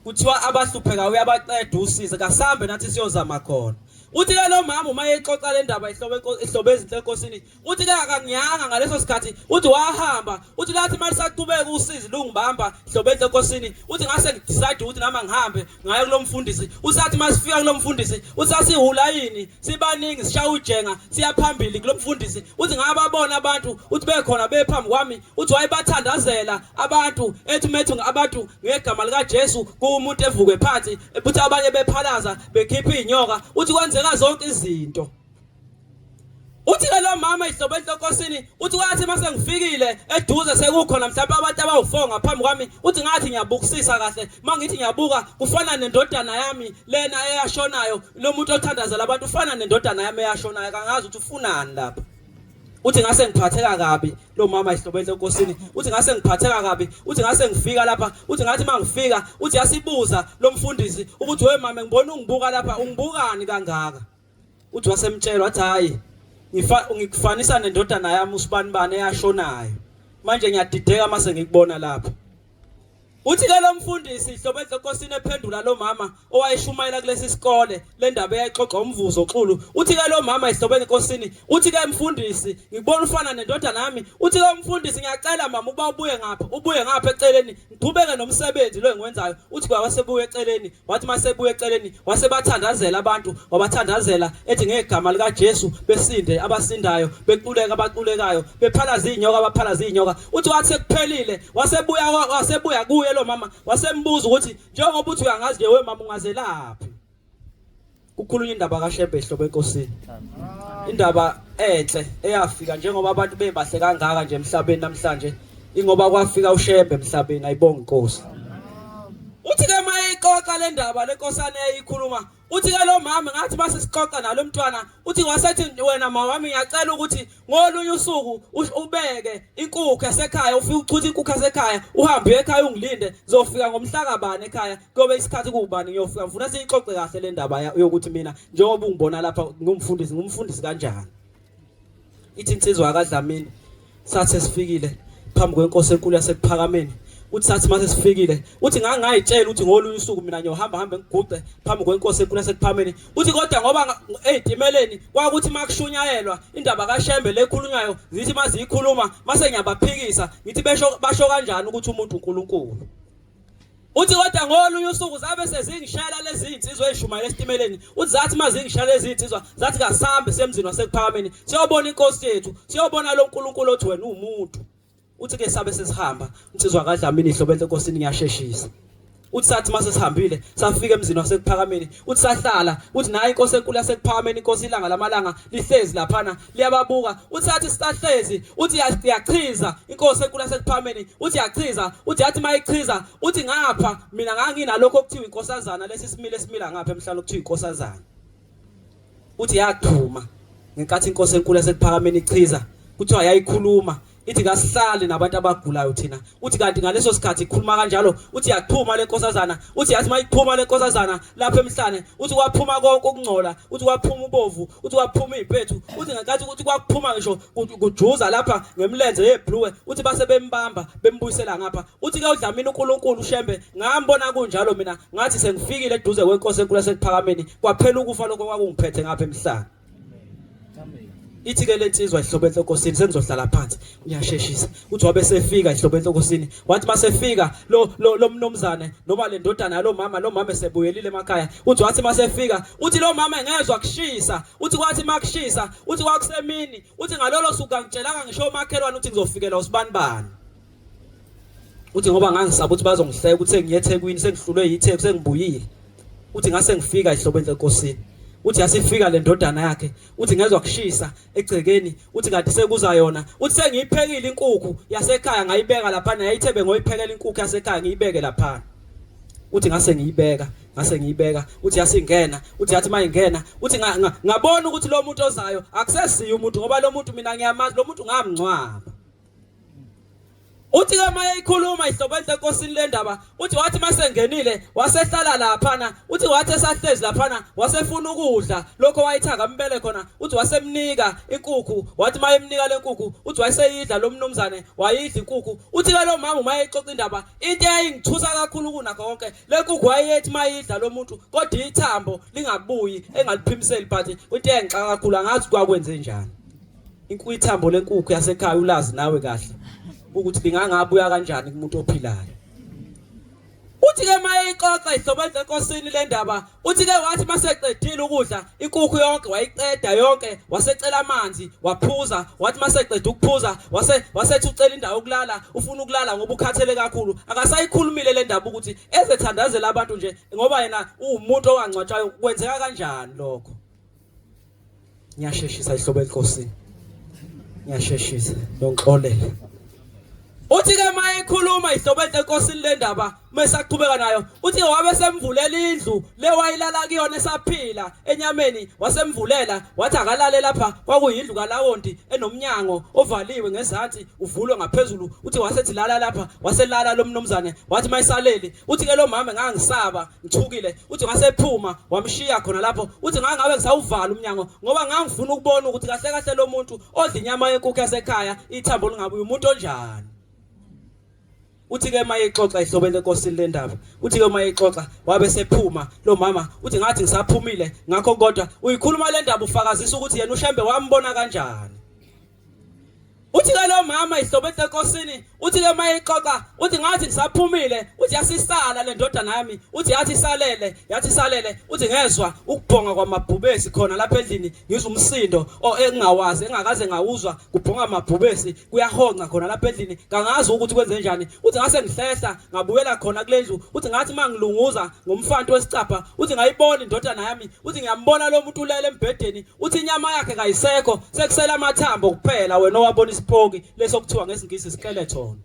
kuthiwa abahlupheka uyabaqeda usize kasambe nathi siyozama khona. Uthi ke lo mama uma exoxa le ndaba ihlobe izinhle enkosini uthi ke akangiyanga ngaleso sikhathi uthi wahamba uthi lathi mali saqhubeka usizi lungibamba ihlobe izinhle enkosini uthi ngase ngidecide ukuthi nama ngihambe ngaye kulomfundisi usathi masifika kulomfundisi uthi asihula yini sibaningi sishaya ujenga siyaphambili kulomfundisi uthi ngababona abantu uthi bekhona bephambi kwami uthi wayebathandazela abantu ethu abantu ngegama lika Jesu kuumuntu evuke phansi uthi abanye bephalaza bekhipha inyoka uthi kwenze zonke izinto. Uthi ke lo mama ihlobo enkosini uthi wathi mase ngifikile eduze sekukhona mhlawumbe abantu abawu4 ngaphambi kwami uthi ngathi ngiyabukisisa kahle mangithi ngiyabuka kufana nendodana yami lena eyashonayo lo muntu othandazela abantu ufana nendodana yami eyashonayo kangazi ukuthi ufunani lapha. Uthi ngase ngiphatheka kabi lo mama ihlobo enkosini uthi ngase ngiphatheka kabi uthi ngase ngifika lapha uthi ngathi mangifika uthi yasibuza lo mfundisi ukuthi we mama ngibona ungibuka lapha ungibukani kangaka. Uthi wasemtshela wathi hayi ngikufanisa nendodana yami uSibanibani eyashonayo manje ngiyadideka mase ngikubona lapha. Uthi ke lo mfundisi ihlobo enkosini ephendula lo mama owayeshumayela kulesi sikole le ndaba eyayixoxa umvuzo xulu. Uthi ke lo mama ihlobo enkosini uthi ke mfundisi ngibona ufana nendodana yami. Uthi ke mfundisi ngiyacela mama uba ubuye ngapha eceleni ngiqhubeke nomsebenzi lo engwenzayo. Uthi kwasebuye eceleni wathi masebuye eceleni wasebathandazela abantu wabathandazela ethi ngegama lika Jesu besinde abasindayo bequleka abaqulekayo bephalaza inyoka abaphalaza inyoka. Uthi wathi sekuphelile wasebuya kuye lo mama wasembuza ukuthi njengoba uthi uyangazi nje we mama ungaze laphi. Kukhulunywa indaba kaShembe ihlobo enkosini indaba enhle eyafika njengoba abantu bebahle kangaka nje emhlabeni namhlanje ingoba kwafika uShembe emhlabeni ayibonga inkosi. Uthi ke mayixoxa le ndaba lenkosana eyikhuluma uthi ke lo mama ngathi base sixoxa nalo mntwana uthi wasethi wena mama wami ngiyacela ukuthi ngolunye usuku ubeke inkukhu esekhaya ufike uchutha inkukhu esekhaya uhambe ekhaya ungilinde zofika ngomhlakabani ekhaya kube isikhathi kubani ngiyofika ngifuna siyixoxe kahle le ndaba yokuthi mina njengoba ungibona lapha ngumfundisi kanjani. Ithi insizwa kaDlamini sathe sifikile phambi kwenkosi enkulu yasekuphakameni. Uthi sathi mase sifikile uthi ngangayitshela ukuthi ngolunye usuku mina ngiyohamba ngiguqe phambi kwenkosi enkulu yasekuphakameni. Uthi kodwa ngoba ezimeleni kwakuthi makushunyayelwa indaba kaShembe lekhulunywayo zithi maziyikhuluma mase ngiyabaphikisa ngithi basho kanjani ukuthi umuntu uNkulunkulu. Uthi kodwa ngolunye usuku zabe sezingishayela lezi insizwa ezishumayela esitimeleni. Uthi zathi mazingishayela lezi insizwa zathi kasambe semzini wasekuphakameni siyobona inkosi yethu siyobona lo nkulunkulu othi wena umuntu. Uthi ke sabe sesihamba insizwa kaDlamini ihlobo enkosini ngiyasheshisa. Uthi sathi mase sihambile safika emzini wasekuphakameni uthi sahlala uthi nayi inkosi enkulu yasekuphakameni inkosi ilanga lamalanga lihlezi laphana liyababuka. Uthi sathi sisahlezi uthi yachiza inkosi enkulu yasekuphakameni uthi yachiza uthi yathi mayichiza uthi ngapha mina nganginalokho okuthiwa inkosazana lesi simile esimila ngapha emhlanje okuthiwa inkosazana. Uthi yaxhuma ngenkathi inkosi enkulu yasekuphakameni ichiza kuthiwa yayikhuluma ithi kasihlale nabantu abagulayo thina. Uthi kanti ngaleso sikhathi ikhuluma kanjalo uthi yaxhuma lenkosazana uthi yathi mayiphuma lenkosazana lapha emhlane uthi kwaphuma konke okungcola uthi kwaphuma ubovu uthi kwaphuma iziphethu uthi ngenkathi ukuthi kwakuphuma ngisho kujuza lapha ngemlenze yeblue uthi base bembamba bembuyisela ngapha. Uthi ke uDlamini uNkulunkulu uShembe ngambona kunjalo mina ngathi sengifikile eduze kwenkosi enkulu yasekuphakameni kwaphela ukufa lokho kwakungiphethe ngapha emhlane. ithi ke lensizwa ihlobo enkosini sengizohlala phansi uyasheshisa uthi wabe sefika ihlobo enkosini wathi masefika lo mnomzane noma le ndodana lo mama esebuyelile emakhaya uthi wathi masefika uthi lo mama engezwe kushisa uthi kwathi makushisa uthi kwakusemini uthi ngalolo suku angitshelanga ngisho umakhelwane uthi ngizofikela usibanibani uthi ngoba ngangisaba ukuthi bazongihleka ukuthi sengiyeThekwini sengihlulwe yiTheku sengibuyile uthi ngase ngifika ihlobo enkosini uthi yasifika le ndodana yakhe uthi ngezwe kushisa egcekeni uthi kanti sekuza yona uthi sengiyiphekile inkukhu yasekhaya ngayibeka lapha yayithebe ngoyiphekela inkukhu yasekhaya ngiyibeke lapha uthi ngase ngiyibeka uthi yasingena uthi yathi mayingena uthi ngabona ukuthi lo muntu ozayo akusesiyo umuntu ngoba lo muntu mina ngiyamazi lo muntu ngamncwaba uthi ke maye ikhuluma ihlobo enkosini le ndaba uthi wathi masengenile wasehlala lapha uthi wathi esahlezi lapha wasefuna ukudla lokho wayithanga mbele khona uthi wasemnika inkukhu wathi mayemnika le nkukhu uthi wayeseyidla lo mnumzane wayidla inkukhu uthi ke lo mama mayexoxa indaba into eyayingithusa kakhulu kunakho konke le nkukhu wayethi mayidla lo muntu kodwa ithambo lingabuyi engaliphimiseli but into eyangixaka kakhulu angazi kwakwenze njani ithambo lenkukhu yasekhaya ulazi nawe kahle ukuthi lingangabuya kanjani kumuntu ophilayo uthi ke mayixoxa ihlobo enkosini le ndaba uthi ke wathi maseqedile ukudla inkukhu yonke wayiqeda yonke wasecela amanzi waphuza wathi maseqeda ukuphuza wasethi ucela indawo yokulala ufuna ukulala ngoba ukhathele kakhulu akasayikhulumile le ndaba ukuthi ezethandazela abantu nje ngoba yena umuntu owangcwatshwayo kwenzeka kanjani lokho ngiyasheshisa ihlobo enkosini ngiyasheshisa ngixolele uthi ke mayikhuluma ihlobo enkosini le ndaba mesaqhubeka nayo uthi wabe semvulela indlu le wayilala kuyona esaphila enyameni wasemvulela wathi akalale lapha kwakuyindlu kaLawonti enomnyango ovaliwe ngezansi uvulwe ngaphezulu uthi wasethi lala lapha waselala lo mnomzane wathi mayisaleli uthi ke lo mama ngangisaba ngithukile uthi ngasephuma wamshiya khona lapho uthi ngangabe ngisawuvala umnyango ngoba ngangifuna ukubona ukuthi kahle kahle lo muntu odla inyama yenkukhu yasekhaya ithambo lingabuyi umuntu onjani uthi ke mayexoxa ihlobo enkosini le ndaba uthi ke mayexoxa wabe sephuma lo mama uthi ngathi ngisaphumile ngakho kodwa uyikhuluma le ndaba ufakazisa ukuthi yena uShembe wambona kanjani uthi ke lo mama ihlobo enkosini uthi ke mayexoxa uthi ngathi ngisaphumile uthi yasisala le ndodana yami uthi yathi salele uthi ngezwe ukubhonga kwamabhubesi khona lapha endlini ngizwa umsindo engingawazi engakaze ngawuzwa kubhonga amabhubesi kuyahonqa khona lapha endlini kangazi ukuthi kwenze njani uthi ngase ngihlehla ngabuyela khona kule ndlu uthi ngathi mangilunguza ngomfanto wesicapha uthi ngayibona indodana yami uthi ngiyambona lo muntu ulele embhedeni uthi inyama yakhe kayisekho sekusela amathambo kuphela wena owabona isipoki lesokuthiwa ngesingisi skeleton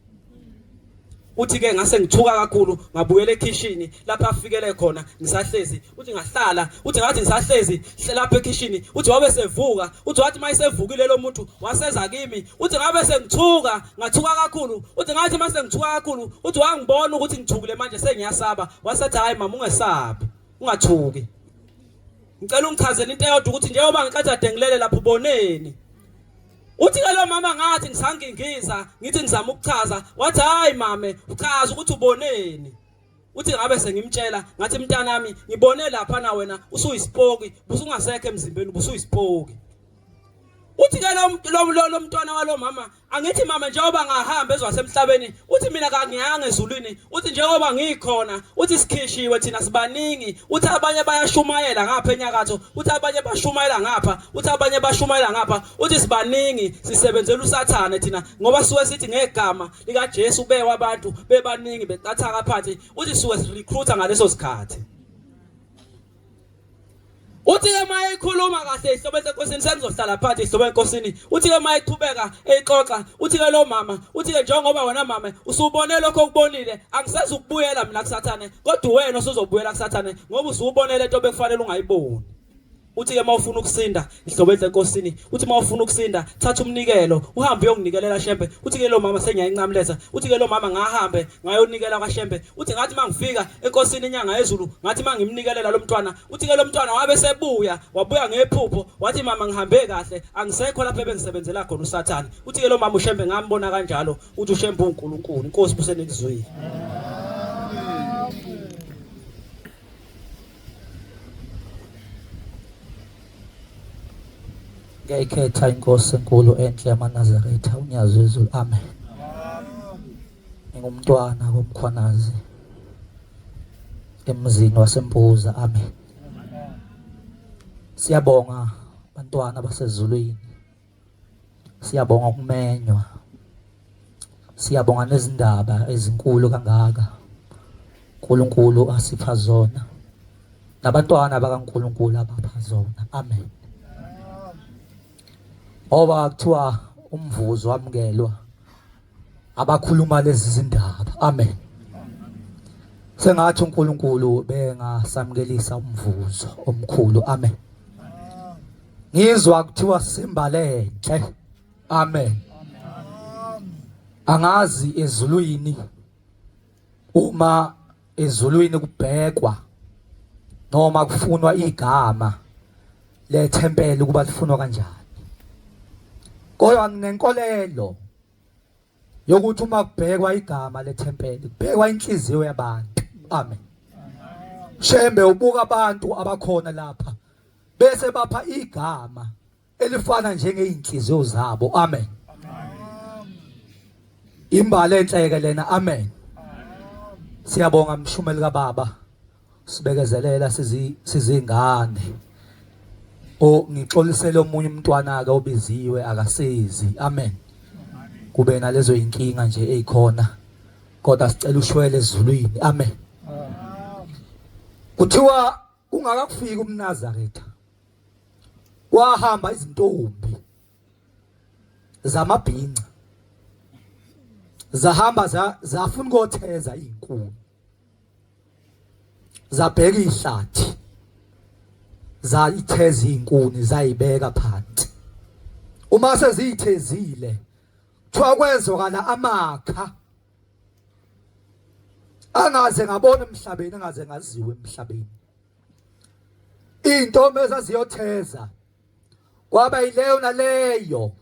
uthi ke ngase ngithuka kakhulu ngabuyela ekitchen lapha afikele khona ngisahlezi uthi ngahlala uthi ngathi ngisahlezi lapha ekitchen uthi wabe sevuka uthi wathi mayisevukile lo muntu waseza kimi uthi ngabe sengithuka ngathuka kakhulu uthi ngathi mase ngithuka kakhulu uthi wangibona ukuthi ngithukile manje sengiyasaba wasethi hayi mama ungesabi ungathuki ngicela ungichazele into eyodwa ukuthi njengoba ngikade ngilele lapho uboneni uthi ke lo mama ngathi ngisangingiza ngithi ngizama ukuchaza wathi hayi mame uchaza ukuthi uboneni uthi ngabe sengimtshela ngathi mntana nami ngibone lapha na wena usuyisipoki busungasekho emzimbeni busuyisipoki uthi ke lo mntwana walo mama angithi mama njengoba ngahamba ezwasemhlabeni uthi mina kangiyanga ezulwini uthi njengoba ngikhona uthi sikhishiwe thina sibaningi uthi abanye bayashumayela ngapha enyakatho uthi abanye bashumayela ngapha uthi abanye bashumayela ngapha uthi sibaningi sisebenzela usathane thina ngoba suke sithi ngegama lika Jesu bewa abantu bebaningi beqathaka phansi uthi suke sirecruiter ngaleso sikhathi uthi ke mayikhuluma kahle ihlobo enkosini sengizohlala phansi ihlobo enkosini uthi ke mayiqhubeka exoxa uthi ke lo mama uthi ke njengoba wena mama usubone lokho okubonile angiseze ukubuyela mina kusathane kodwa wena usuzobuyela kusathane ngoba usubonele into bekufanele ungayiboni uthi ke mawufuna ukusinda ihlobo enkosini uthi mawufuna ukusinda thatha umnikelo uhambe uyonginikelela Shembe uthi ke lo mama sengiyayincamletha uthi ke lo mama ngahambe ngayonikela kwaShembe uthi ngathi mangifika enkosini inyanga yezulu ngathi mangimnikelela lo mntwana uthi ke lo mntwana wabe sebuya wabuya ngephupho wathi mama ngihambe kahle angisekho lapha bengisebenzela khona usathane uthi ke lo mama uShembe ngambona kanjalo uthi uShembe uNkulunkulu inkosi busene kuzwi ngiyayikhetha inkosi enkulu enhle yamaNazaretha unyazo wezulu. Amen. Ngingumntwana komkhwanazi emzini wasempuza. Amen. Siyabonga bantwana basezulwini, siyabonga ukumenywa, siyabonga nezindaba ezinkulu kangaka uNkulunkulu asipha zona nabantwana bakaNkulunkulu abapha zona. Amen. Ngoba kuthiwa umvuzo wamukelwa abakhuluma lezi zindaba. Amen. Sengathi uNkulunkulu bengasamkelisa umvuzo omkhulu. Amen. Ngizwa kuthiwa simbalenhle. Amen. Angazi ezulwini, uma ezulwini kubhekwa noma kufunwa igama lethempeli kuba lifunwa kanjani. Kodwa nginenkolelo yokuthi uma kubhekwa igama lethempeli kubhekwa inhliziyo yabantu. Amen. Shembe ubuka abantu abakhona lapha bese bapha igama elifana njengeinhliziyo zabo. Amen. Imbali enhleke lena. Amen. Siyabonga mshumeli kaBaba, sibekezelela sizingane. Ngixolisele omunye umntwana ake obiziwe akasezi. Amen. Kube nalezo inkinga nje ezikhona, kodwa sicela ushwele ezulwini. Amen. Kuthiwa ungakafika uMnazaretha wahamba izintombi zamabhinqa zahamba zafuna ukutheza izinkuni, zabheka ihlathi, zayitheza izinkuni, zayibeka phansi. Uma sezithezile kuthiwa kwenzakala amakha angaze ngabona emhlabeni, angaze ngaziwe emhlabeni. Intombi ezaziyotheza kwaba yileyo naleyo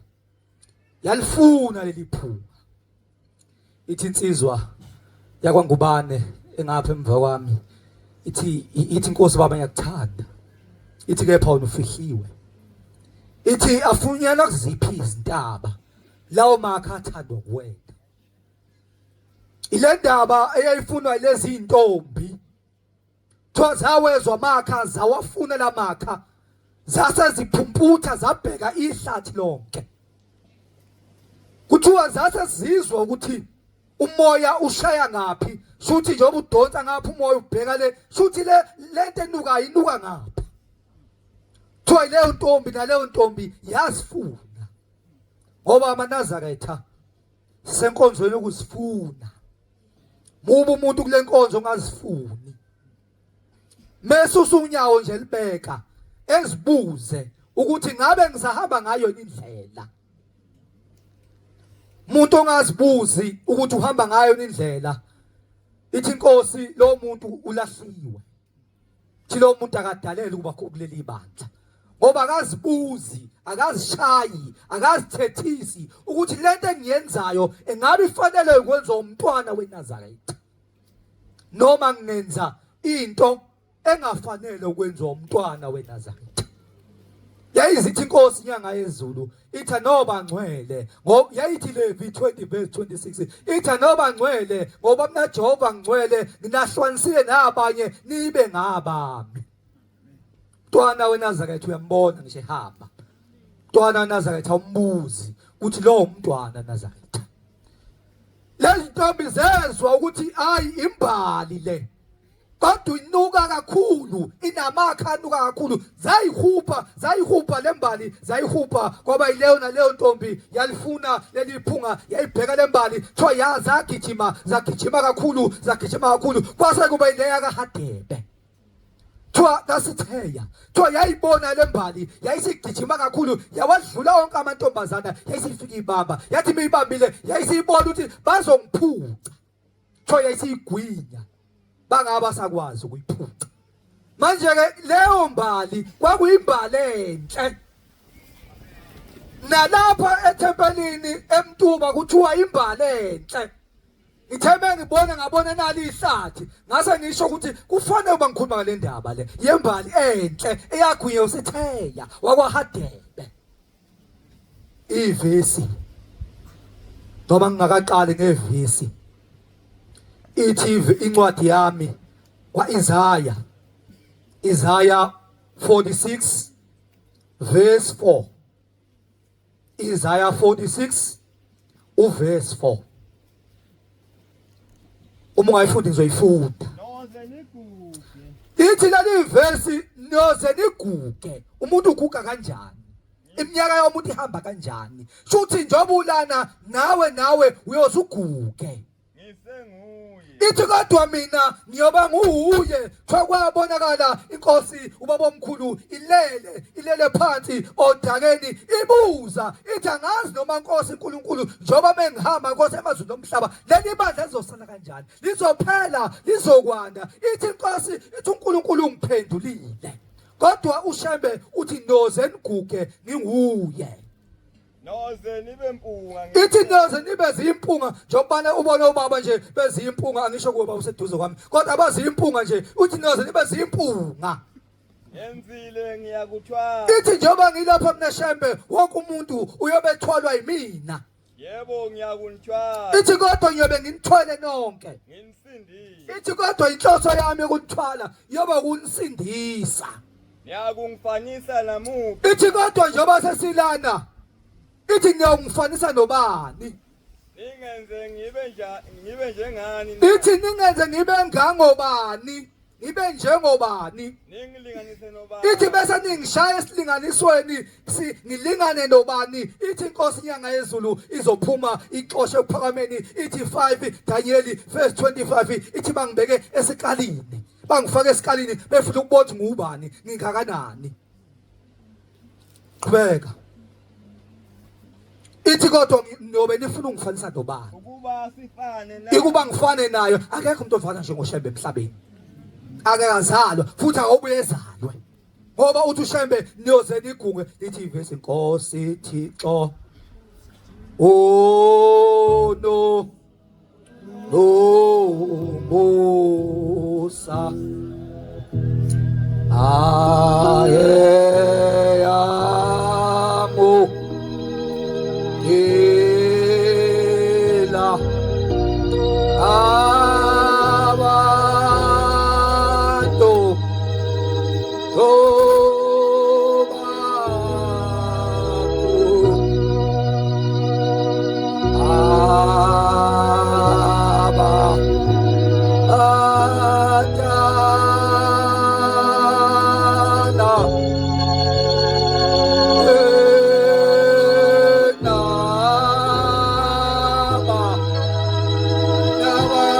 yalifuna leli phunga. Ithi insizwa yakwaNgubane engapha emva kwami ithi inkosi baba ngiyakuthanda. Ithi kepha wena ufihliwe. Ithi afunyana kuziphi izintaba lawo makha athandwa kuwena. Ile ndaba eyayifunwa lezi intombi thozawezwa makha zawafuna la makha zase ziphumputha zabheka ihlathi lonke. Kuthiwa zase zizwa ukuthi umoya ushaya ngaphi, shuthi njengoba udonsa ngapha umoya ubheka le, shuthi lento enuka inuka ngapha. Kuthiwa leyo ntombi naleyo ntombi yazifuna, ngoba amaNazaretha senkonzweni ukuzifuna. Muba umuntu kule nkonzo ongazifuni. Mesusa unyawo nje libeka ezibuze ukuthi ngabe ngisahamba ngayo indlela. Umuntu ongazibuzi ukuthi uhamba ngayo indlela, ithi inkosi lo muntu ulahliwe. Thi lo muntu akadaleli ukuba kuleli bandla, ngoba akazibuzi, akazishayi, akazithethisi ukuthi lento engiyenzayo engabe ifanele ukwenza umntwana weNazaretha, noma ngenza into engafanele ukwenza umntwana weNazaretha. Yayizithi inkosi inyanga yezulu ithi noba ngcwele, ngoba yayithi Levi 20 verse 26 ithi noba ngcwele ngoba mina Jehova ngcwele, nginahlukanisile nabanye nibe ngabami. Mntwana weNazaretha uyambona ngisho ehamba. Mntwana weNazaretha umbuzi ukuthi lo umntwana weNazaretha. Lezi ntombi zezwa ukuthi hayi imbali le, kodwa inuka kakhulu, inamakha anuka kakhulu. Zayihupa lembali, zayihupa ngoba yileyo naleyo ntombi yalifuna leli phunga, yayibheka lembali. Kuthiwa zagijima kakhulu, kwase kuba yileya kaHadebe. Kuthiwa kasitheya, kuthiwa yayibona lembali, yayisigijima kakhulu, yawadlula wonke amantombazana, yayisifika ibamba. Yathi miyibambile yayisibona ukuthi bazongiphuca. Kuthiwa yayisiyigwinya, bangaba sakwazi ukuyiphuca. Manje ke leyo mbali kwakuyimbali enhle. Nalapha ethempelini eMtuba kuthiwa imbali enhle. Ngithembe ngabona nali ihlathi, ngase ngisho ukuthi kufanele uba ngikhuluma ngale ndaba le yembali enhle eyagwinya uSitheya wakwaHadebe. ivesi noma ngingakaqali ngevesi ithi incwadi yami kwaIsaya Isaiah 46 verse 4 Isaiah 46 uverse 4 uma ungayifunda ngizoyifunda Noze niguge. ithi leli verse noze niguge umuntu uguga kanjani iminyaka yomuntu ihamba kanjani futhi njengoba ulana nawe uyozuguge Ngisenguye. ithi kodwa mina ngiyoba nguye kwakwabonakala inkosi ubaba omkhulu ilele phansi odakeni ibuza ithi angazi noma inkosi uNkulunkulu njoba mengihamba inkosi emazweni omhlaba leli bandla lizosala kanjani lizophela lizokwanda ithi inkosi ithi uNkulunkulu ungiphendulile kodwa uShembe uthi noze niguge nginguye Noze nibe mpunga. ithi noze nibe zimpunga njobana ubona ubaba nje bezimpunga angisho kuba useduze kwami kodwa abazimpunga nje uthi noze nibe zimpunga Yenzile ngiyakuthwala. ithi njoba ngilapha mina Shembe wonke umuntu uyobethwalwa yimina Yebo ngiyakunthwala. ithi kodwa ngiyobe nginithwele nonke Nginisindile. ithi kodwa inhloso yami yokuthwala yoba ukunisindisa Ngiyakungifanisa namubi. ithi kodwa njoba sesilana ithi ngiyongifanisa nobani Ningenze ngibe njengani. ithi ningenze ngibe ngangobani ngibe njengobani Ningilinganise nobani. ithi bese ningishaya esilinganisweni ngilingane nobani ithi inkosi inyanga yezulu izophuma ixoshe uphakameni ithi 5 Daniel verse 25 ithi bangibeke esikalini bangifake esikalini befuna ukubona ukuthi ngubani ngingakanani qhubeka ithi kodwa ngiyobe nifuna ungifanisa nobani Ukuba sifane na. ikuba ngifane nayo akekho umuntu ofana njengoShembe emhlabeni akekazalwa futhi awubuye ezalwe ngoba uthi uShembe niyoze niguge lithi ivesi inkosi Thixo oh no Musa ayamo ela abato Never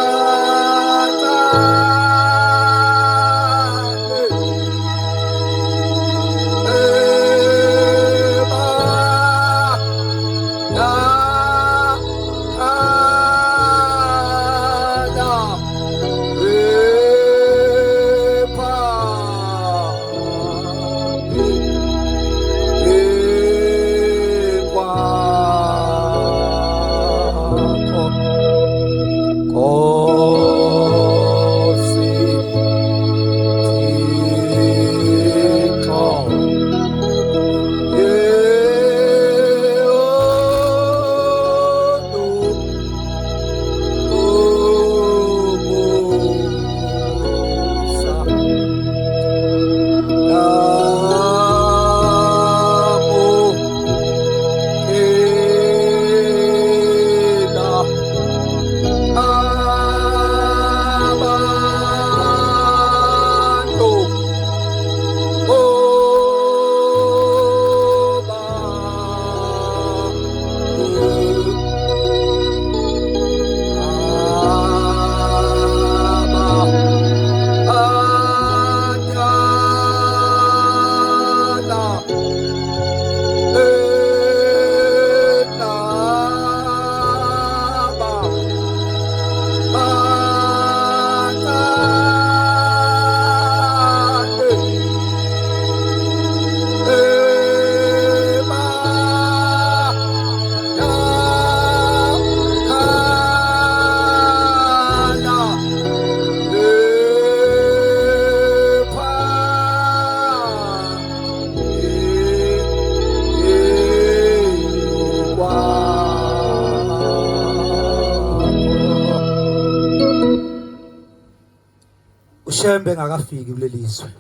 uShembe engakafiki kulelizwe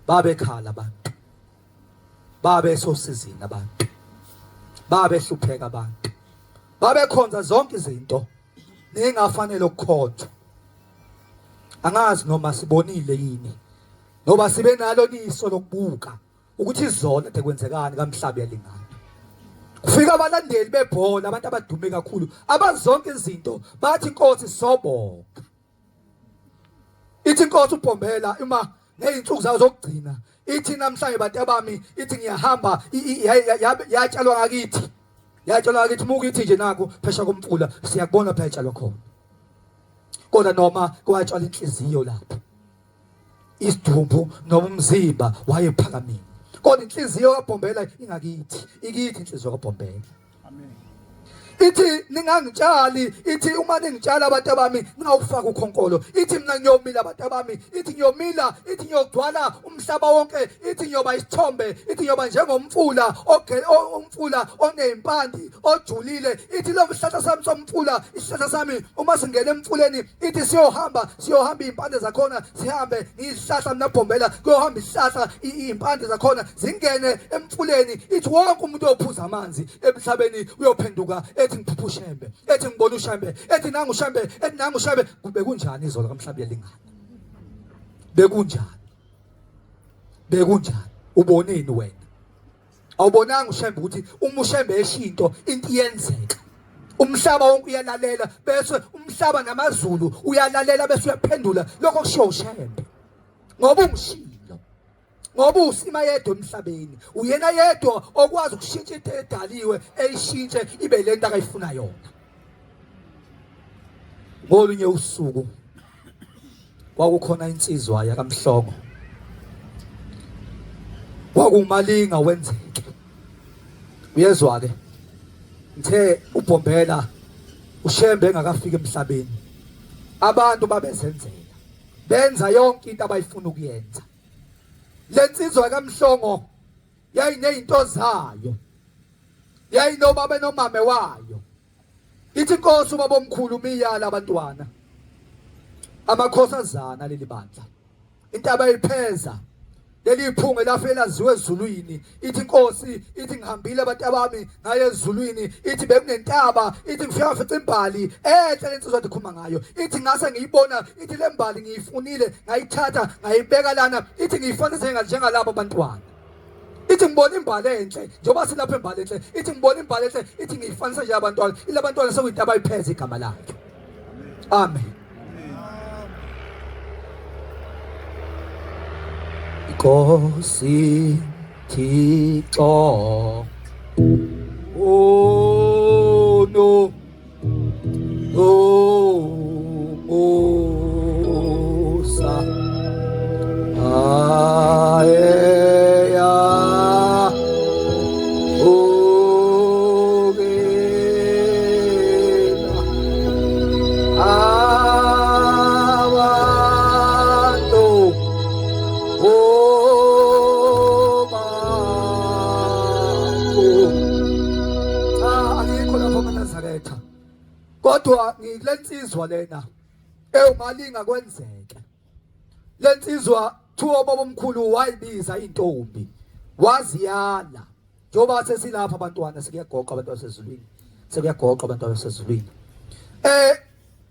babekhala abantu, babe sosizini abantu, babe hlupheka abantu, babekhonza zonke izinto ningafanele ukukhonzwa. Angazi noma sibonile yini noba sibe nalo niso lokubuka ukuthi izona ekwenzekani kaMhlaba yalingana. Kufika abalandeli bebhola, abantu abadume kakhulu, abazonke izinto bathi inkosi sobonga. Ithi inkosi uBhombela uma ngezinsuku zayo zokugcina ithi namhlanje bantu bami, ithi ngiyahamba yatshalwa ngakithi. Yatshalwa ngakithi muku ithi nje naku phesha komfula siyakubona phela yatshalwa khona. Kodwa noma kwatshalwa inhliziyo lapho. Isidumbu noma umzimba wayephakamile. Kodwa inhliziyo kaBhombela ingakithi, ikithi inhliziyo kaBhombela. Amen. Ithi ningangitshali, ithi uma ningitshala abantu bami ningawufaka ukhonkolo. Ithi mina ngiyomila abantu bami, ithi ngiyomila, ithi ngiyogcwala umhlaba wonke, ithi ngiyoba isithombe, ithi ngiyoba njengomfula umfula onempandi ojulile. Ithi lo mhlahla sami somfula, isihlahla sami uma singena emfuleni, ithi siyohamba impande zakhona, sihambe ngizihlahla mina Bhombela, kuyohamba isihlahla impande zakhona zingene emfuleni. Ithi wonke umuntu ophuza amanzi emhlabeni uyophenduka ethi ngiphupha uShembe, ethi ngibona uShembe, ethi nangu uShembe, ethi nangu uShembe. Bekunjani izolo kaMhlaba yalingana? Bekunjani? Uboneni wena? Awubonanga uShembe ukuthi uma uShembe eshinto into iyenzeka. Umhlaba wonke uyalalela, bese umhlaba namazulu uyalalela, bese uyaphendula lokho kusho uShembe. Ngoba ungishilo, ngoba usima yedwa emhlabeni, uyena yedwa okwazi ukushintsha into edaliwe eyishintshe ibe lento akayifuna yona. Ngolunye usuku kwakukhona insizwa yakaMhlongo, kwakumalinga wenzeke. Uyezwa ke, ngithe uBhombela uShembe engakafika emhlabeni, abantu babezenzela, benza yonke into abayifuna ukuyenza. Lensizwa kaMhlongo yayinezinto zayo, yayinobaba nomame wayo. Ithi inkosi ubaba omkhulu umiyala abantwana amakhosazana leli bandla, intaba ipheza leli iphunge lafela laziwe ezulwini. Ithi inkosi, ithi ngihambile abantu bami ngaye ezulwini, ithi bekunentaba, ithi ngifika mfica imbali enhle lensizwa ndikhuluma ngayo. Ithi ngase ngiyibona, ithi le mbali ngiyifunile ngayithatha ngayibeka lana, ithi ngiyifanise njengalabo abantwana. Ithi ngibona imbali enhle njengoba silapha imbali enhle, ithi ngibona imbali enhle, ithi ngiyifanise nje abantwana. Ilabantwana sekuyintaba ipheza igama lakhe. Amen. Nkosi Thixo, oh no, Musa, ayeya, ogela, abantu, kodwa ngilensizwa lena ewumalinga kwenzeke. Lensizwa thuwa baba omkhulu wayibiza intombi, waziyala njoba sesilapha abantwana sekuyagoqa abantu basezulwini, sekuyagoqa abantu basezulwini.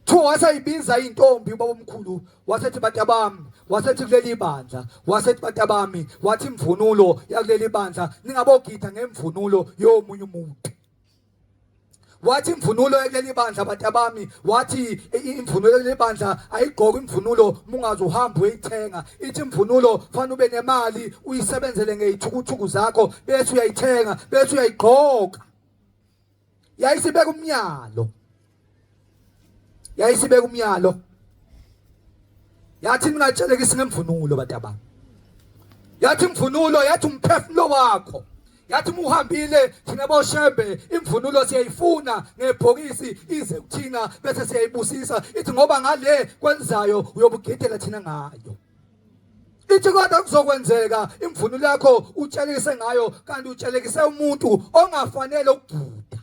Thuwa waseyibiza intombi ubaba omkhulu, wasethi bantu bami, wasethi kuleli bandla, wasethi bantu bami, wathi imvunulo yakuleli bandla ningabogida ngemvunulo yomunye umuntu. Wathi imvunulo yakuleli bandla abantu bami, wathi imvunulo yakuleli bandla ayigqoka imvunulo mungaze uhamba uyithenga. Ithi imvunulo fanele ube nemali uyisebenzele ngezithukuthuku zakho bese uyayithenga bese uyayigqoka. Yayisibeka umnyalo, yayisibeka umnyalo, yathi ningatshelekisi ngemvunulo bantu bami. Yathi imvunulo, yathi umphefumulo wakho, yathi muhambile thina boShembe imvunulo siyayifuna ngebhokisi ize kuthina bese siyayibusisa. Ithi ngoba ngale kwenzayo uyobugidela thina ngayo. Ithi kodwa kuzokwenzeka imvunulo yakho utshelekise ngayo kanti utshelekise umuntu ongafanele ukuguda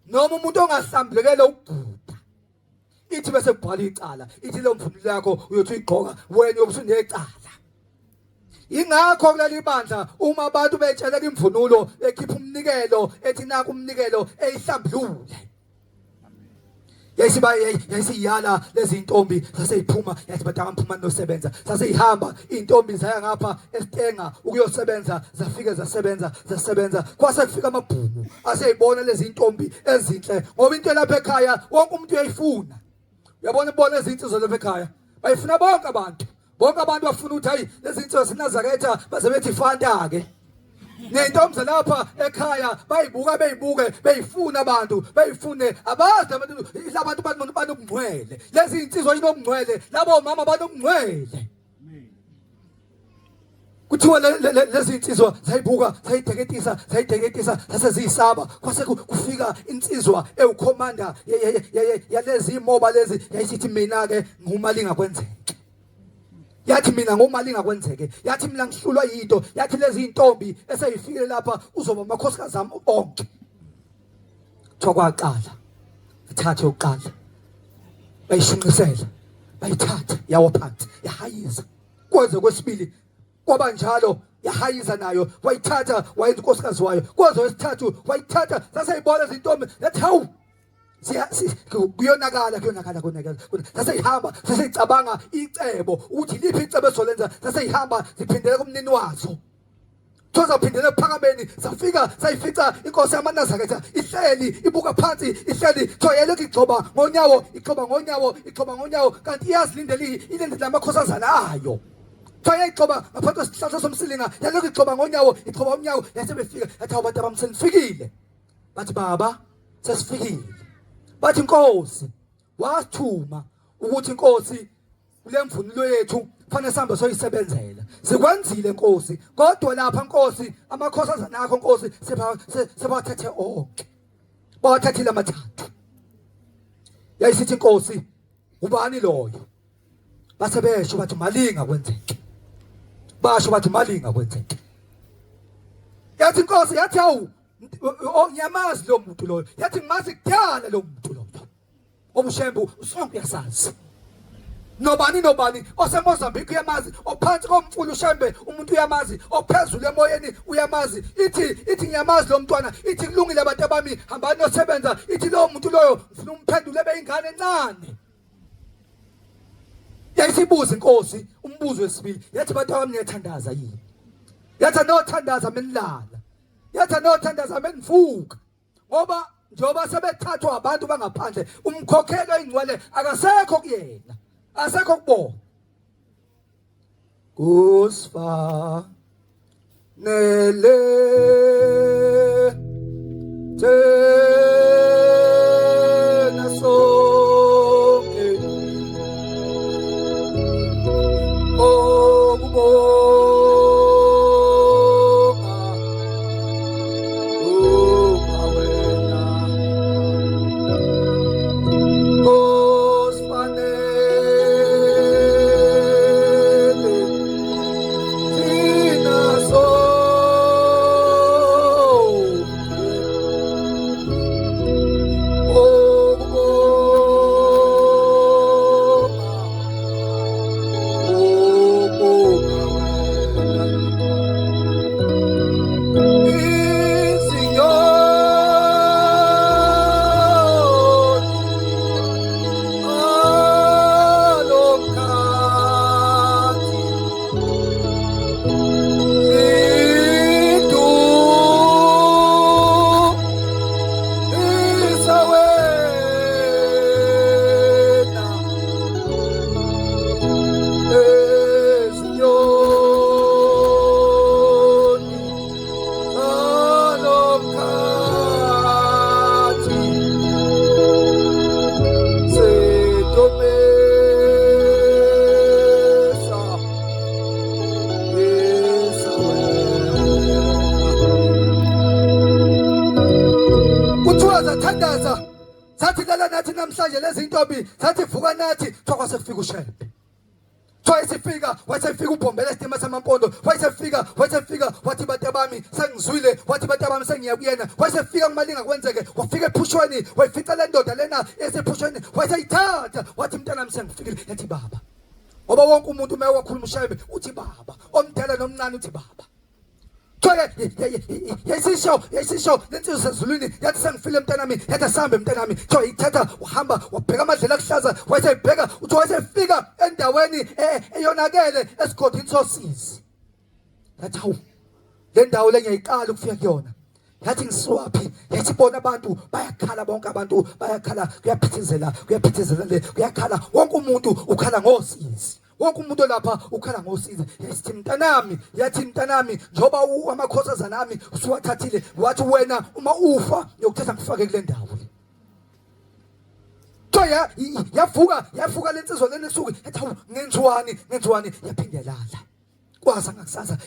noma umuntu ongahlambulekele ukuguda. ithi bese kubhala icala ithi lo mvunulo yakho uyothi uyigqoka wena uyobusunecala. Ingakho kuleli bandla uma abantu betshelela imvunulo ekhipha umnikelo ethi naku umnikelo eyihlambulule. Yayisiyala lezi intombi saseyiphuma yathi batakamphuma nosebenza saseyihamba intombi zaya ngapha esitenga ukuyosebenza zafike zasebenza kwase kufika amabhuku aseyibona lezi intombi ezinhle ngoba into lapha ekhaya wonke umuntu uyayifuna. Uyabona lezi insizwa lapha ekhaya bayifuna bonke abantu bafuna ukuthi hayi lezi insizwa sinazaretha baze bethi fanta ke. Nentombi lapha ekhaya bayibuke beyifuna abantu beyifune abazi abantu banokungcwele lezi insizwa inokungcwele labo mama banokungcwele. Kuthiwa lezi insizwa zayibuka zayideketisa saseziyisaba kwase kufika insizwa ewukhomanda yalezi imoba lezi yayisithi mina ke ngumalinga kwenzeke. Yathi mina ngomalinga kwenzeke yathi mina ngihlulwa yinto yathi lezi intombi eseyifikile lapha uzoba amakhosikazi ami onke. Thokwaqala ithathe uqala bayishinqisela bayithatha yawo phansi yahayiza kwenze kwesibili kwaba njalo yahayiza nayo wayithatha wayenza unkosikazi wayo kwenze wesithathu wayithatha saseyibona izintombi yathi hawu kuyonakala saseyihamba saseyicabanga icebo ukuthi liphi icebo esolenza saseyihamba ziphindele kumnini wazo thozaphindele ephakameni sayifica inkosi yamaNazaretha ihleli ibuka phansi ihleli thoyeleke igxoba ngonyawo kanti iyazilindele ilindele amakhosazana ayo. Thoyayigxoba ngaphansi kwesihlahla somsilinga yalokhu igxoba ngonyawo yasebefika yathi abantu abamsenifikile bathi baba sesifikile. Bathi inkosi wasithuma ukuthi inkosi kule mvunulo yethu kufanele sihambe soyisebenzela. Sikwenzile inkosi kodwa lapha inkosi amakhosazana akho inkosi sebathathe onke. Bawathathile amathathu. Yayisithi inkosi ubani loyo? Base besho bathi malinga kwenzeke. Basho bathi malinga kwenzeke. Yathi inkosi yathi hawu ngiyamazi lo muntu loyo yathi ngimazi kudala lo muntu loyo obushembu sonke yasazi nobani oseMozambique uyamazi ophansi komfulu ushembe umuntu uyamazi ophezulu emoyeni uyamazi ithi ngiyamazi lo mntwana ithi kulungile abantu abami hambani nosebenza ithi lo muntu loyo ngifuna umphendule beingane encane. Yayisibuza inkosi umbuzo wesibili yathi abantu abami niyathandaza yini? Yathi nothandaza menilala yathi anothandaza menivuka ngoba njoba sebethathwa abantu bangaphandle umkhokhelo oyingcwele akasekho kuyena asekho kubona. Kusfa nele tena sonke Wayesefika ubhombela isidima samampondo. Wayesefika wathi batabami sengizwile, wathi batabami sengiyakuyena. Wayesefika kumalinga kwenzeke, wafika ephushweni, wayifica le ndoda lena esephushweni, wayesayithatha, wathi mntanami sengifikile, yathi baba. Ngoba wonke umuntu uma wakhuluma ushayebe uthi baba, omdala nomncane uthi baba. Yesisho lensizwa sezulwini yathi sengifile mntanami, yathi sambe mntanami. Ithatha uhamba wabheka amadlela akuhlaza, wayesebheka uthi wayesefika endaweni eyonakele esigodini sosizi. Yathi hawu le ndawo le ngiyayiqala ukufika kuyona. Yathi ngisiwaphi, yathi bona abantu bayakhala, bonke abantu bayakhala, kuyaphithizela le, kuyakhala, wonke umuntu ukhala ngosizi. Wonke umuntu lapha ukhala ngosizi. Yathi mntanami njoba amakhosazana nami usuwathathile, wathi wena uma ufa uyokuthatha ngifake kule ndawo le. Yavuka lensizwa lena esuku, yathi hawu ngenziwani, yaphindelala. Kwasa ngakusasa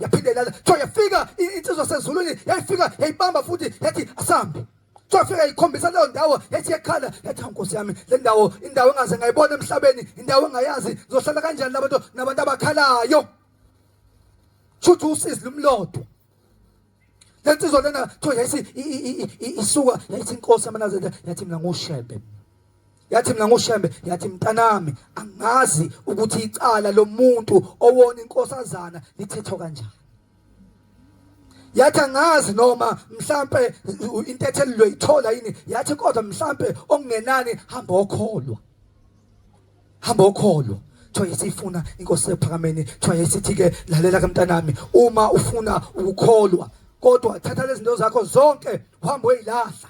yaphindelala. Yafika insizwa sezulwini, yayifika yayibamba futhi yathi asambe. Yafika ikhombisa leyo ndawo, yathi yakhala, yathi Nkosi yami le ndawo indawo engaze ngayibona emhlabeni, indawo engayazi ngizohlala kanjani nabantu abakhalayo. Futhi usizi lumlodo. Lensizwa lena isuka yathi Nkosi amanazela, yathi mina nguShembe. Yathi mntanami angazi ukuthi icala lomuntu owona inkosazana lithethwa kanjani. Yathi angazi noma mhlambe intethelo loyithola yini. Yathi kodwa mhlambe okungenani hamba okholwa. Yesifuna inkosi ephakameni, yesithi ke lalela kamntanami, uma ufuna ukukholwa kodwa thatha lezi zinto zakho zonke uhambe uyilahla.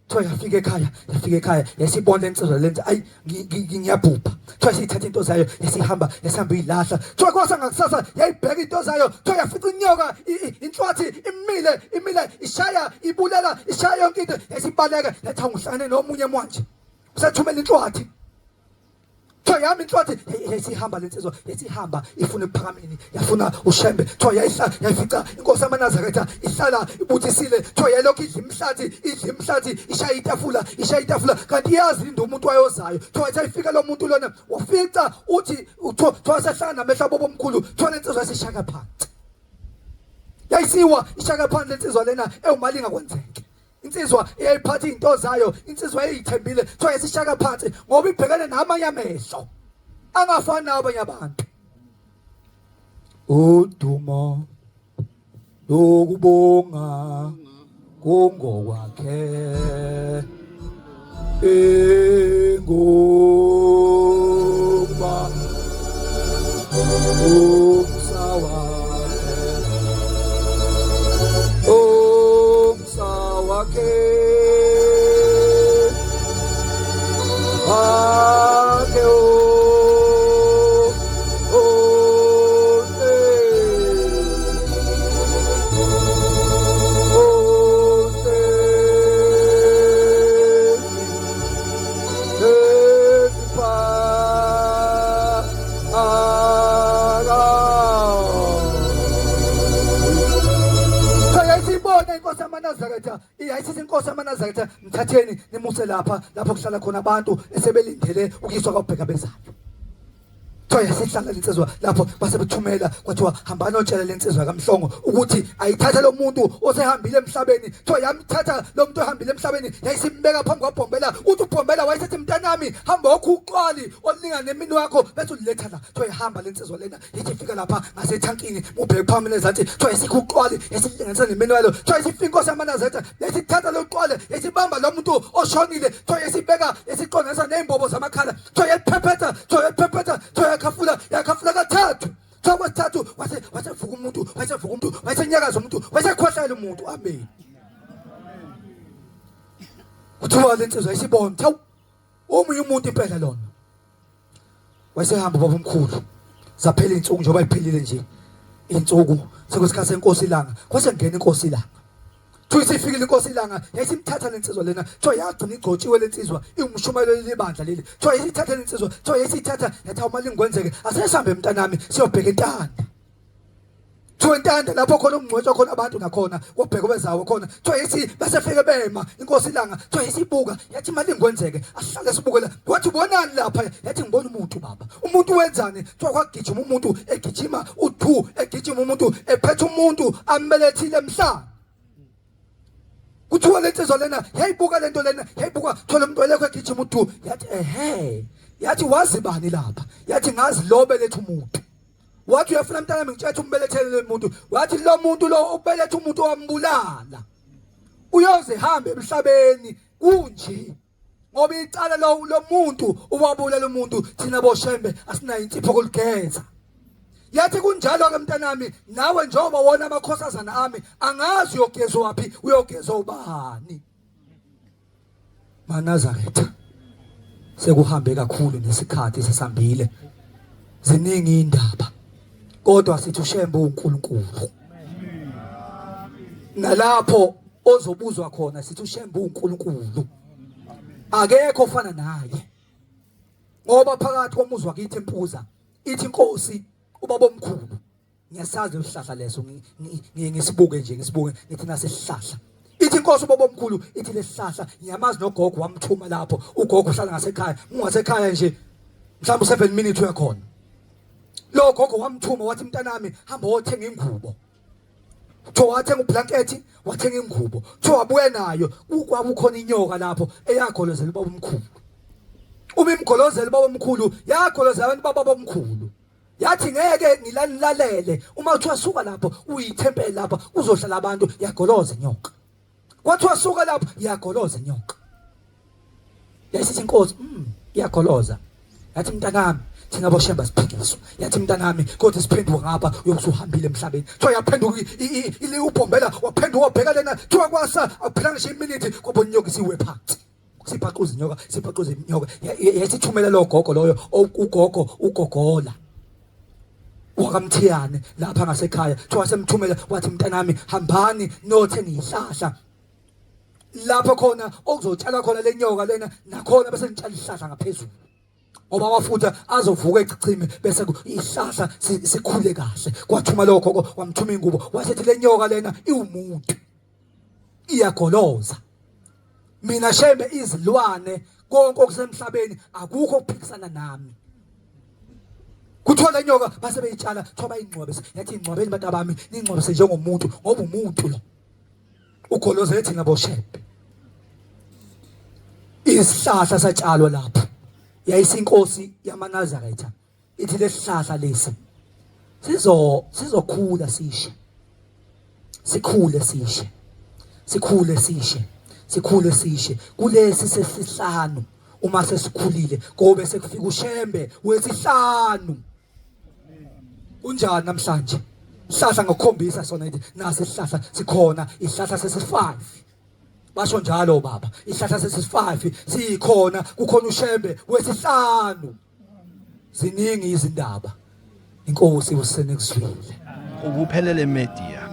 Yafika ekhaya, yasibona insizwa lenza, ayi ngiyabhubha. Siyithatha into zayo, yasihamba uyilahla. Kwasa ngakusasa yayibheka into zayo, yafica inyoka inhlwathi imile ishaya ibulela, ishaya yonke into. Yasibaleka, yathi ngihlangane nomunye manje usathumela inhlwathi. Yami inhlwathi yasihamba lensizwa, yasihamba ifuna ephakameni, yafuna uShembe. Yayifica inkosi yamaNazaretha ihlala ibuthisile. Yalokhu idla imhlathi, ishaya itafula, kanti yazi into umuntu wayozayo. Yayifika lo muntu lona wafica uthi wasehlala namehlo abo bomkhulu. Lensizwa yasishaka phansi, yayisiwa ishaka phansi lensizwa lena ewumalinga kwenzeke. Insizwa eyayiphatha into zayo, insizwa eyithembile, yasishaka phansi ngoba ibhekene namanye amehlo angafani nabanye abantu. Udumo lokubonga kungokwakhe, ngoba Yayisithi inkosi yamaNazaretha mthatheni nimuse lapha kuhlala khona abantu esebelindele ukuyiswa kwabheka bezayo. Yasihlala lensizwa lapho basebethumela kwathiwa hambani ontshela lensizwa kaMhlongo ukuthi ayithathe lo muntu osehambile emhlabeni. Yamthatha lo muntu ohambile emhlabeni, yayisimbeka phambi kwabhombela. Uthi ubhombela wayesethi mntanami hamba okuqwali olingana nemini wakho bese uliletha la. Yahamba lensizwa lena, yithi ifika lapha ngasethankini ubheke phambili ezathi yasikho uqwali, yasilinganisa nemini walo. Yasifika inkosi yamaNazaretha, yasithatha lo qwali, yasibamba lo muntu oshonile. Yasibeka, yasiqondisa nezimbobo zamakhala. Yayiphephetha yakhafula kathathu. Kwesithathu wasevuka umuntu, wayesenyakaza umuntu, wayesekhohlela umuntu. Amen. Uthiwa lensizwa yasibona, hawu omunye umuntu impela lona. Wayesehamba baba omkhulu, zaphela insuku njengoba iphelile nje. Insuku sekusikhathi senkosi ilanga, kwasengena inkosi ilanga. Isifikile inkosi ilanga, yayisimthatha lensizwa lena. Yagcina igcotshiwe lensizwa, ingumshumayelo lebandla leli. Yayithatha lensizwa, yayithatha yathi uma lingikwenzeke asesihambe mntanami siyobheka intanda. kuthiwa intanda lapho khona umngcwetsho khona abantu nakhona kobheka bezawo khona kuthiwa yithi basefike bema inkosi ilanga kuthiwa isibuka yathi imali ingwenzeke asihlale sibuke la wathi ubonani lapha yathi ngibona umuntu baba umuntu wenzani kuthiwa kwagijima umuntu egijima u2 egijima umuntu ephethe umuntu ambelethile emhlanje kuthiwa lensizwa lena yayibuka lento lena yayibuka thola umuntu welekho egijima u2 yathi yathi wazi bani lapha yathi ngazi lo belethe umuntu wathi uyafuna mntana ngitshela umbelethele lo muntu wathi lo muntu lo ubelethe umuntu wambulala uyoze hambe emhlabeni kunje ngoba icala lo muntu uwabulala umuntu thina boshembe asinayo insipho kulugeza yathi kunjalo ke mntanami nawe njengoba wona amakhosazana ami angazi uyogezwa wapi uyogezwa ubani maNazaretha sekuhambe kakhulu nesikhathi sesambile ziningi indaba kodwa sithi ushembe uNkulunkulu nalapho ozobuzwa khona sithi ushembe uNkulunkulu akekho ofana naye ngoba phakathi komuzi wakithi empuza ithi inkosi ubaba omkhulu ngiyasazi isihlahla leso ngisibuke nje ngisibuke ngithi nasesihlahla ithi inkosi ubaba omkhulu ithi lesihlahla ngiyamazi nogogo wamthuma lapho ugogo uhlala ngasekhaya ungasekhaya nje mhlawumbe 7 minutes uyakhona lo gogo wamthuma wathi mntanami hamba wothenga ingubo Tho wathenga ublanket wathenga ingubo tho wabuye nayo ukwabe ukhona inyoka lapho eyagolozela ubaba omkhulu uma imgolozela ubaba omkhulu yagolozela abantu baba omkhulu yathi ngeke ngilalele uma uthiwa suka lapho uyithempele lapha uzohlala abantu yagoloza inyoka kwathiwa suka lapho yagoloza inyoka yasithi inkosi iyagoloza yathi mntanami thina boshemba siphikiswa yathi mntanami kodwa siphenduka ngapha uyokusuhambile emhlabeni so yaphenduka ile ubhombela waphenduka wabheka lena thiwa kwasa akuphilanga nje iminute kuba inyoka isiwe phansi siphaquza inyoka yasithumela lo gogo loyo ugogo ugogola wakamthiyane lapha ngasekhaya thiwa semthumela wathi mntanami hambani nothenga ihlahla lapha khona okuzotshala khona lenyoka lena nakhona bese ngitshala ihlahla ngaphezulu ngoba wafutha azovuka echicime bese ihlahla sikhule kahle kwathuma lo gogo wamthuma ingubo wasethi lenyoka lena iwumuntu iyagoloza mina shembe izilwane konke okusemhlabeni akukho ukuphikisana nami kuthola inyoka base beyitshala thoba ingcwabe yathi ingcwabeni bantu abami ningcwabise njengomuntu ngoba umuntu lo ugoloze thina boshembe isihlahla satshalwa lapho yayisinkosi yamaNazaretha ithi lesihlahla lesi sizokhula sishe sikhule sishe kulesi sesihlanu uma sesikhulile kobe sekufika ushembe wesihlanu unjani namhlanje isihlahla ngokukhombisa sona ithi nasi isihlahla sikhona isihlahla sesi5 basho njalo baba isihlahla sesi5 sikhona kukhona ushembe wesihlanu ziningi izindaba inkosi usenekuzwile ubuphelele media